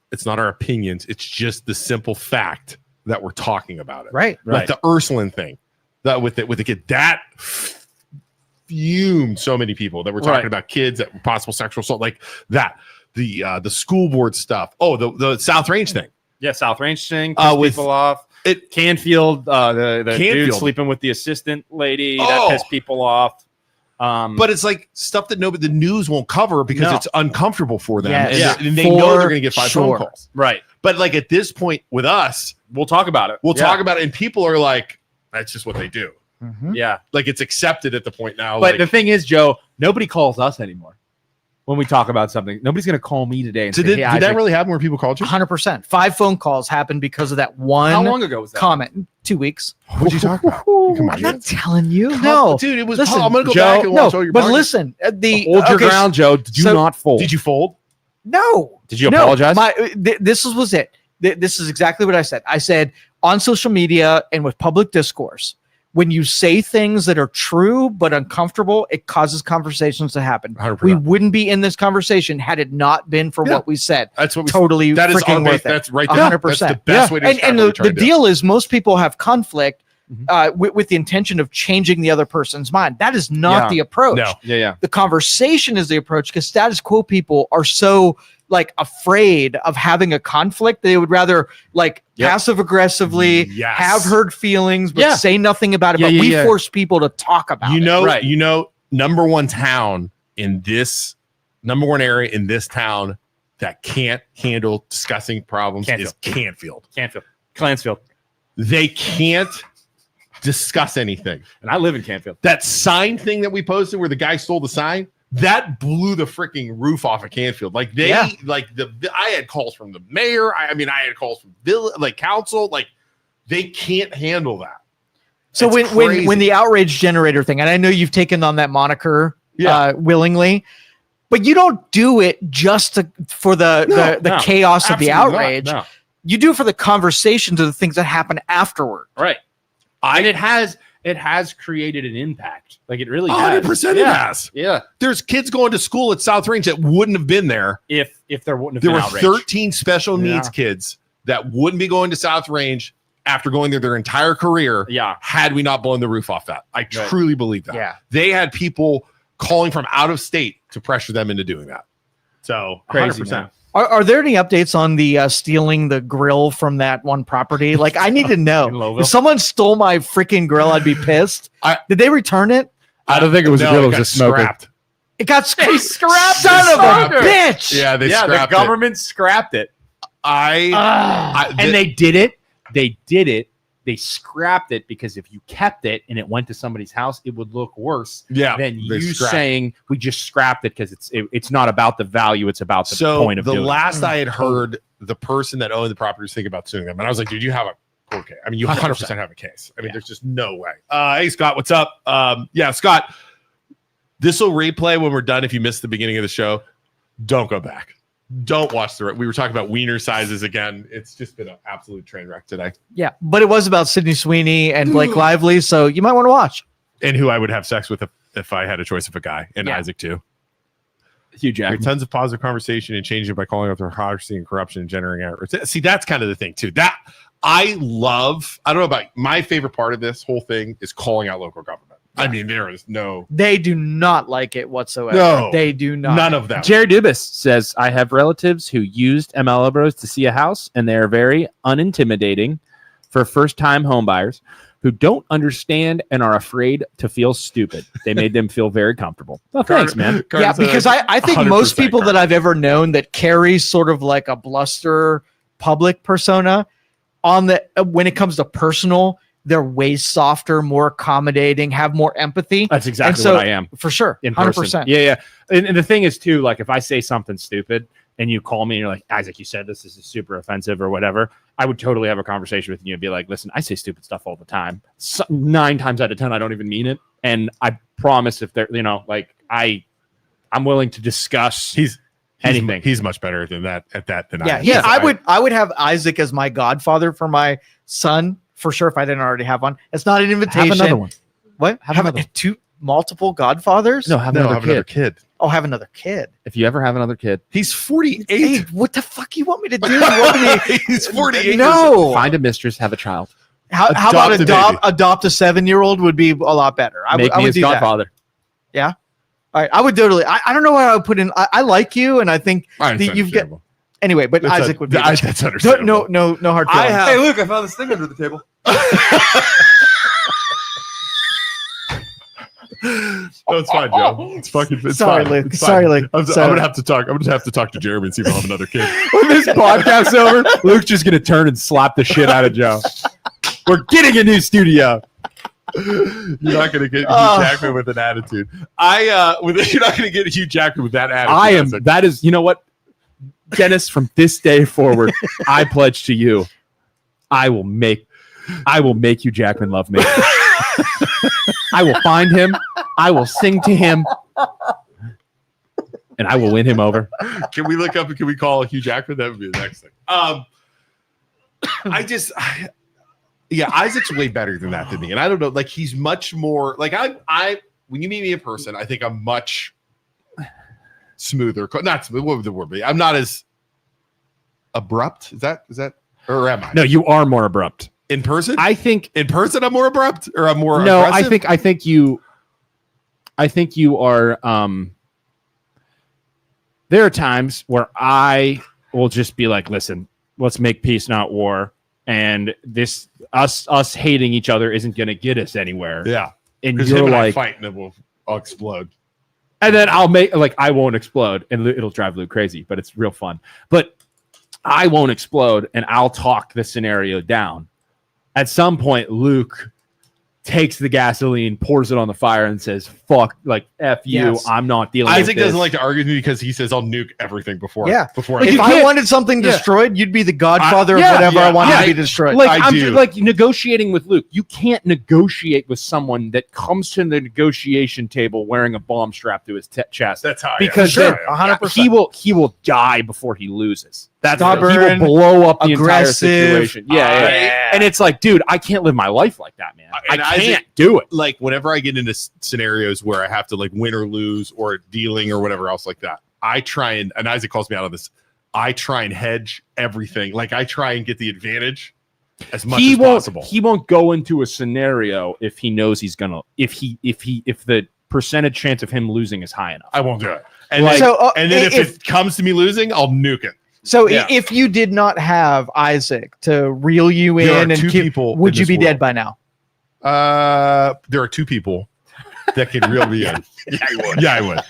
opinions. It's just the simple fact that we're talking about it. Right. Like the Ursuline thing, that with the kid that fumed so many people that were talking about kids that possible sexual assault, like that. The school board stuff. Oh, the South Range thing. Yeah, South Range thing. With people off. Canfield, the dude sleeping with the assistant lady, that pissed people off. But it's like stuff that the news won't cover because it's uncomfortable for them. And they For know they're going to get 5 phone calls. Right. But like at this point with us, we'll talk about it. We'll talk about it. And people are like, that's just what they do. Mm-hmm. Yeah. Like it's accepted at the point now. But the thing is, Joe, nobody calls us anymore. When we talk about something, nobody's going to call me today and say, did that really happen where people called you? 100%. 5 phone calls happened because of that one. How long ago was that? Comment. 2 weeks. What did you talk about? Come on, I'm not telling you. No. Dude, it was. Listen, I'm going to go back and watch all your but podcasts. listen. Hold your ground, Joe. Did you not fold? Did you fold? No. Did you apologize? This was it. This is exactly what I said. I said on social media and with public discourse, when you say things that are true but uncomfortable, it causes conversations to happen. 100%. We wouldn't be in this conversation had it not been for what we said. That's what we totally that is freaking worth it. That's right there. 100%. That's the best way to describe and the deal is most people have conflict with the intention of changing the other person's mind. That is not the approach. No. Yeah. The conversation is the approach because status quo people are so like afraid of having a conflict. They would rather like passive aggressively have hurt feelings, but say nothing about it. But we force people to talk about it. You know, number one town in this number one area in this town that can't handle discussing problems is Canfield. Clansfield. They can't discuss anything. And I live in Canfield. That sign thing that we posted where the guy stole the sign, that blew the freaking roof off of Canfield. Like I had calls from the mayor. I had calls from council. Like they can't handle that. So when the outrage generator thing, and I know you've taken on that moniker willingly, but you don't do it just for the chaos of the outrage. No. You do it for the conversations of the things that happen afterward. Right. And it has created an impact. Like it really 100% it has. Yeah. There's kids going to school at South Range that wouldn't have been there if there wouldn't have been outrage. There were 13 special needs kids that wouldn't be going to South Range after going there their entire career had we not blown the roof off that. I truly believe that. Yeah. They had people calling from out of state to pressure them into doing that. So crazy, 100%. man. Are there any updates on the stealing the grill from that one property? Like, I need to know. If someone stole my freaking grill, I'd be pissed. Did they return it? I don't think it was a grill. It was a smoker. Scrapped. It got scrapped. Son of a bitch. Yeah, the government scrapped it. And they did it. They did it. They scrapped it because if you kept it and it went to somebody's house, it would look worse than you saying we just scrapped it because it's not about the value, it's about the point of the doing last I had heard, the person that owned the property was thinking about suing them, and I was like, dude, you have a court case. I mean, you 100% have a case. I mean, there's just no way. Hey, Scott, what's up? Scott, this will replay when we're done. If you missed the beginning of the show, don't go back. Don't watch we were talking about wiener sizes again. It's just been an absolute train wreck today. Yeah, but it was about Sydney Sweeney and Blake Lively, so you might want to watch. And who I would have sex with if I had a choice of a guy, and Isaac too. Hugh Jackman. Tons of positive conversation and changing it by calling out their hypocrisy and corruption and generating error. See, that's kind of the thing too. That I love. I don't know about my favorite part of this whole thing is calling out local government. I mean, there is no. They do not like it whatsoever. No, they do not. None of them. Jerry Dubas says, I have relatives who used MLO Bros to see a house, and they are very unintimidating for first-time home buyers. who don't understand and are afraid to feel stupid. They made them feel very comfortable. Well, thanks, man. Yeah, because I think most people that I've ever known that carry sort of like a bluster public persona on the when it comes to personal, they're way softer, more accommodating, have more empathy. That's exactly what I am. For sure. In 100%. person. Yeah. And the thing is, too, like if I say something stupid and you call me and you're like, Isaac, you said this is super offensive or whatever, I would totally have a conversation with you and be like, listen, I say stupid stuff all the time. 9 times out of 10, I don't even mean it. And I promise if they're, like I'm willing to discuss anything. He's much better than that at that than I am. Yeah. I would have Isaac as my godfather for my son for sure if I didn't already have one. It's not an invitation. Have another one. What? Have multiple godfathers? No, have another kid. Oh, have another kid. If you ever have another kid, he's 48. Hey, what the fuck you want me to do? He's 48. No. Find a mistress, have a child. How about adopt a 7-year-old would be a lot better. I would his do godfather. That. Yeah. All right. I would totally. I don't know what I would put in. I like you, and I think that you've got. Anyway, but Isaac would be. That's understandable. No hard feelings. Hey, look! I found this thing under the table. No, it's fine, Joe. It's fucking. It's Sorry, fine. Luke. It's Sorry, fine. Luke. I'm gonna have to talk. I'm gonna have to talk to Jeremy and see if I'll have another kid. When this podcast's over, Luke's just gonna turn and slap the shit out of Joe. We're getting a new studio. You're not gonna get Hugh Jackman with an attitude. You're not gonna get Hugh Jackman with that attitude. I am. That is. You know what, Dennis? From this day forward, I pledge to you, I will make Hugh Jackman love me. I will find him. I will sing to him, and I will win him over. Can we look up and can we call Hugh Jackman? That would be the next thing. Isaac's way better than that to me, and I don't know. Like he's much more like I. When you meet me in person, I think I'm much smoother. Not smooth. What would the word be? I'm not as abrupt. Is that or am I? No, you are more abrupt. In person? I think in person I'm more abrupt or I'm more No, aggressive? I think you are there are times where I will just be like, listen, let's make peace, not war. And this us hating each other isn't gonna get us anywhere. Yeah. And you're like fighting and I'll explode. And then I won't explode and it'll drive Luke crazy, but it's real fun. But I won't explode and I'll talk the scenario down. At some point, Luke takes the gasoline, pours it on the fire, and says, "Fuck, like F you, Yes. I'm not dealing." Isaac with this. doesn't like to argue with me because he says I'll nuke everything before. Like if I wanted something destroyed, you'd be the godfather of whatever I wanted to be destroyed. Like I'm just like negotiating with Luke. You can't negotiate with someone that comes to the negotiation table wearing a bomb strapped to his chest. That's how because then 100%. he will die before he loses. That's Stubborn, he will blow up the entire aggressive. situation. Yeah. And it's like, dude, I can't live my life like that, man. I can't do it. Like whenever I get into scenarios where I have to like win or lose or dealing or whatever else like that, I try and Isaac calls me out on this. I try and hedge everything. Like I try and get the advantage as much as possible. He won't go into a scenario if he knows he's gonna if the percentage chance of him losing is high enough. I won't do it. And Like- then if it comes to me losing, I'll nuke it. So if you did not have Isaac to reel you There are in and two keep, people would in you this be dead world. by now? There are two people that can reel me in. Yeah, I would.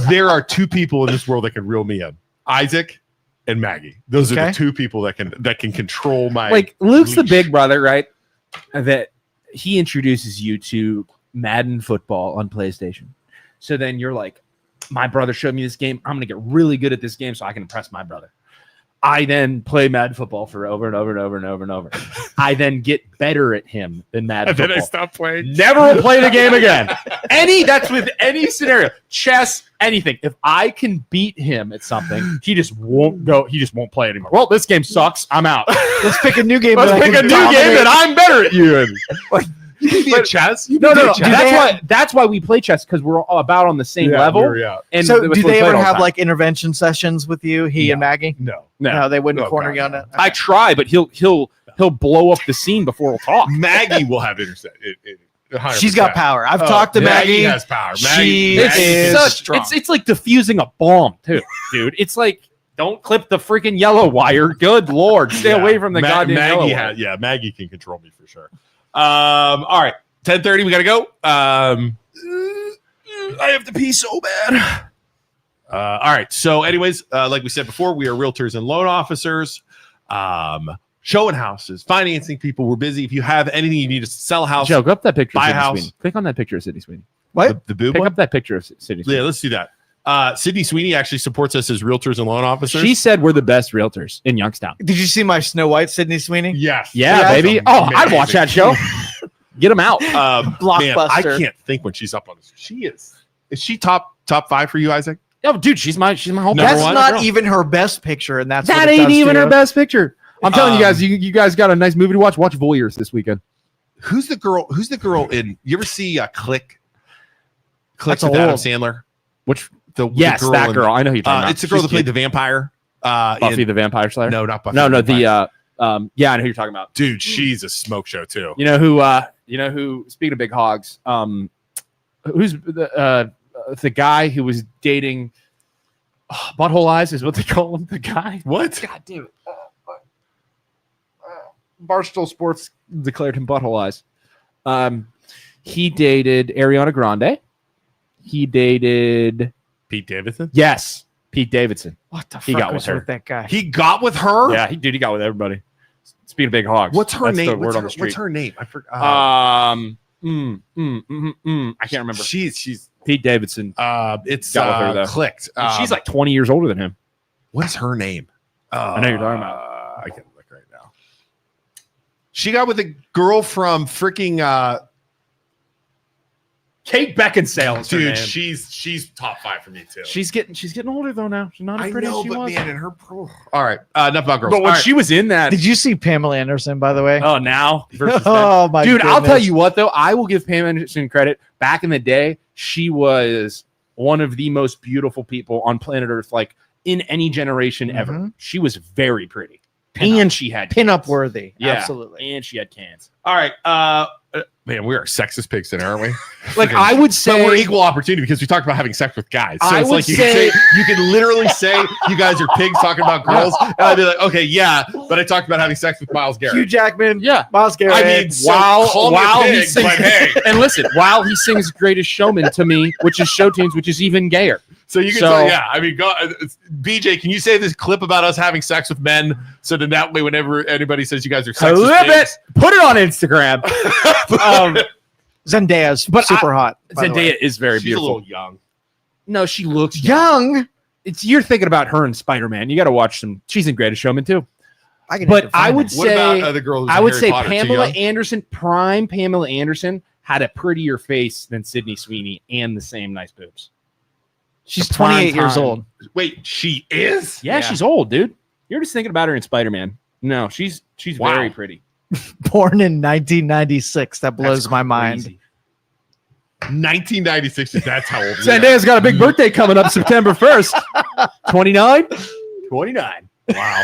There are two people in this world that can reel me in. Isaac and Maggie. Those are the two people that can control my Like Luke's the leash. big brother, right? That he introduces you to Madden football on PlayStation. So then you're like, my brother showed me this game. I'm gonna get really good at this game so I can impress my brother. I then play Madden football for over and over and over and over and over. I then get better at him than Madden And then football. I stop playing. Never will play the game again. That's with any scenario, chess, anything. If I can beat him at something, he just won't go. He just won't play anymore. Well, this game sucks. I'm out. Let's pick a new game. Let's pick a new game that I'm better at you in. You can be a chess. No. That's why we play chess because we're all about on the same level. And so, that's do what we they play ever all the have time. like intervention sessions with you, he and Maggie? No. No, they wouldn't No, corner God, you on no. it. I try, but he'll blow up the scene before we'll talk. Maggie will have intercept. She's got power. I've talked to Maggie. Maggie has power. She Maggie is is strong. It's like diffusing a bomb too, dude. It's like don't clip the freaking yellow wire. Good lord, stay away from the goddamn yellow Maggie wire. Maggie can control me for sure. All right, 10:30. We gotta go. I have to pee so bad. All right. So, anyways, like we said before, we are realtors and loan officers. Showing houses, financing people. We're busy. If you have anything you need to sell a house, Joe, go up that picture. Buy of a Sydney house. Sweeney. Click on that picture of Sydney Sweeney. What? The boob Pick one? up that picture of Sydney Sweeney. Yeah, let's do that. Sydney Sweeney actually supports us as realtors and loan officers. She said we're the best realtors in Youngstown. Did you see my Snow White Sydney Sweeney? yes. Yeah, Yeah, baby. that's Oh, I'd amazing. watch that show. Get them out. Man, Blockbuster. I can't think when she's up on this. She is. Is she top 5 for you, Isaac? Oh, dude, she's my whole Number That's one? not even her best picture, and that's That what it ain't does even to her you. best picture. I'm telling you guys, you guys got a nice movie to watch. Watch Voyeurs this weekend. Who's the girl in? You ever see Click? Click That's with Adam old. Sandler. Which The yes, girl that in- girl. I know who you're talking about. It's the girl She's that played cute. the vampire. Buffy in- the Vampire Slayer. No, not Buffy. no, the Vampire. yeah, I know who you're talking about. Dude, she's a smoke show too. You know who? Speaking of big hogs, who's the guy who was dating Butthole Eyes is what they call him. The guy. What? God damn it. Barstool Sports declared him Butthole Eyes. He dated Ariana Grande. He dated Pete Davidson. yes, Pete Davidson. What the He fuck got was with her. with that guy? He got with her. Yeah, he got with everybody. Speaking of big hogs, What's her that's name? The word What's on her, the street. what's her name? I forgot. I can't remember. She's Pete Davidson. it's Got with her, though. clicked. And she's like 20 years older than him. what is her name? I know you're talking about. I can look right now. She got with a girl from freaking Kate Beckinsale. Is her dude. name. She's top 5 for me too. She's getting older though now. She's not as I pretty know, as she but was. man, and her. All right, enough about girls. But when All right. she was in that, Did you see Pamela Anderson, by the way? oh now versus then. Oh my Dude, I'll tell goodness. you what though, I will give Pam Anderson credit. Back in the day, she was one of the most beautiful people on planet Earth, like in any generation ever. Mhm. She was very pretty, Pin-up. and she had Pin-up cans. worthy. Yeah, Absolutely. and she had cans. all right, man, we are sexist pigs today, aren't we? Like I would say, But we're equal opportunity because we talked about having sex with guys. So I it's would like you say- can literally say you guys are pigs talking about girls, and I'd be like, okay, yeah, but I talked about having sex with Miles Garrett. Hugh Jackman. yeah. Miles Garrett. I mean, so While call me a he pig, sings, but hey. and listen, while he sings "Greatest Showman" to me, which is show tunes, which is even gayer. So you can So- tell, yeah. I mean, go, BJ, can you say this clip about us having sex with men? So then that way, whenever anybody says you guys are sexist, Clip it, pigs- put it on Instagram. Zenday's But super hot. by the way. Zendaya is very she's a beautiful. little young. No, she looks young. Young. You're thinking about her in Spider-Man. You got to watch some. She's in Greatest Showman too. I can But define I would it. What say- about the girl? Who's I in would Harry say Potter? Too Pamela young? Anderson, prime Pamela Anderson, had a prettier face than Sydney Sweeney and the same nice boobs. She's the prime 28 years time. old. Wait, she is? Yeah, she's old, dude. You're just thinking about her in Spider-Man. No, she's Wow. very pretty. Born in 1996. That blows That's my mind. crazy. 1996. That's how old. Zendaya's got a big birthday coming up September 1st. 29? 29. Wow.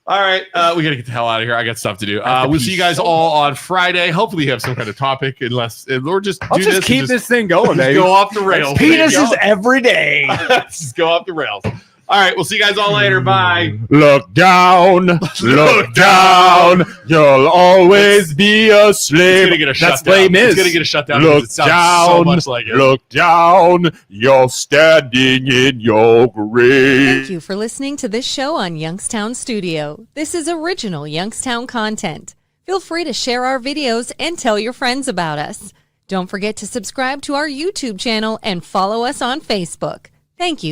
All right. We got to get the hell out of here. I got stuff to do. have to We'll pee see you guys so all on Friday. Hopefully, you have some kind of topic, or just I'll do just this keep and this thing going, just baby. go off the rails. Penises every day. Just go off the rails. All right. We'll see you guys all later. Bye. Look down, look down. You'll always be a It's slave. gonna get a That's shutdown. Les Mis. It's gonna get a shutdown. Look because it sounds so down, much like it. look down. You're standing in your grave. Thank you for listening to this show on Youngstown Studio. This is original Youngstown content. Feel free to share our videos and tell your friends about us. Don't forget to subscribe to our YouTube channel and follow us on Facebook. Thank you.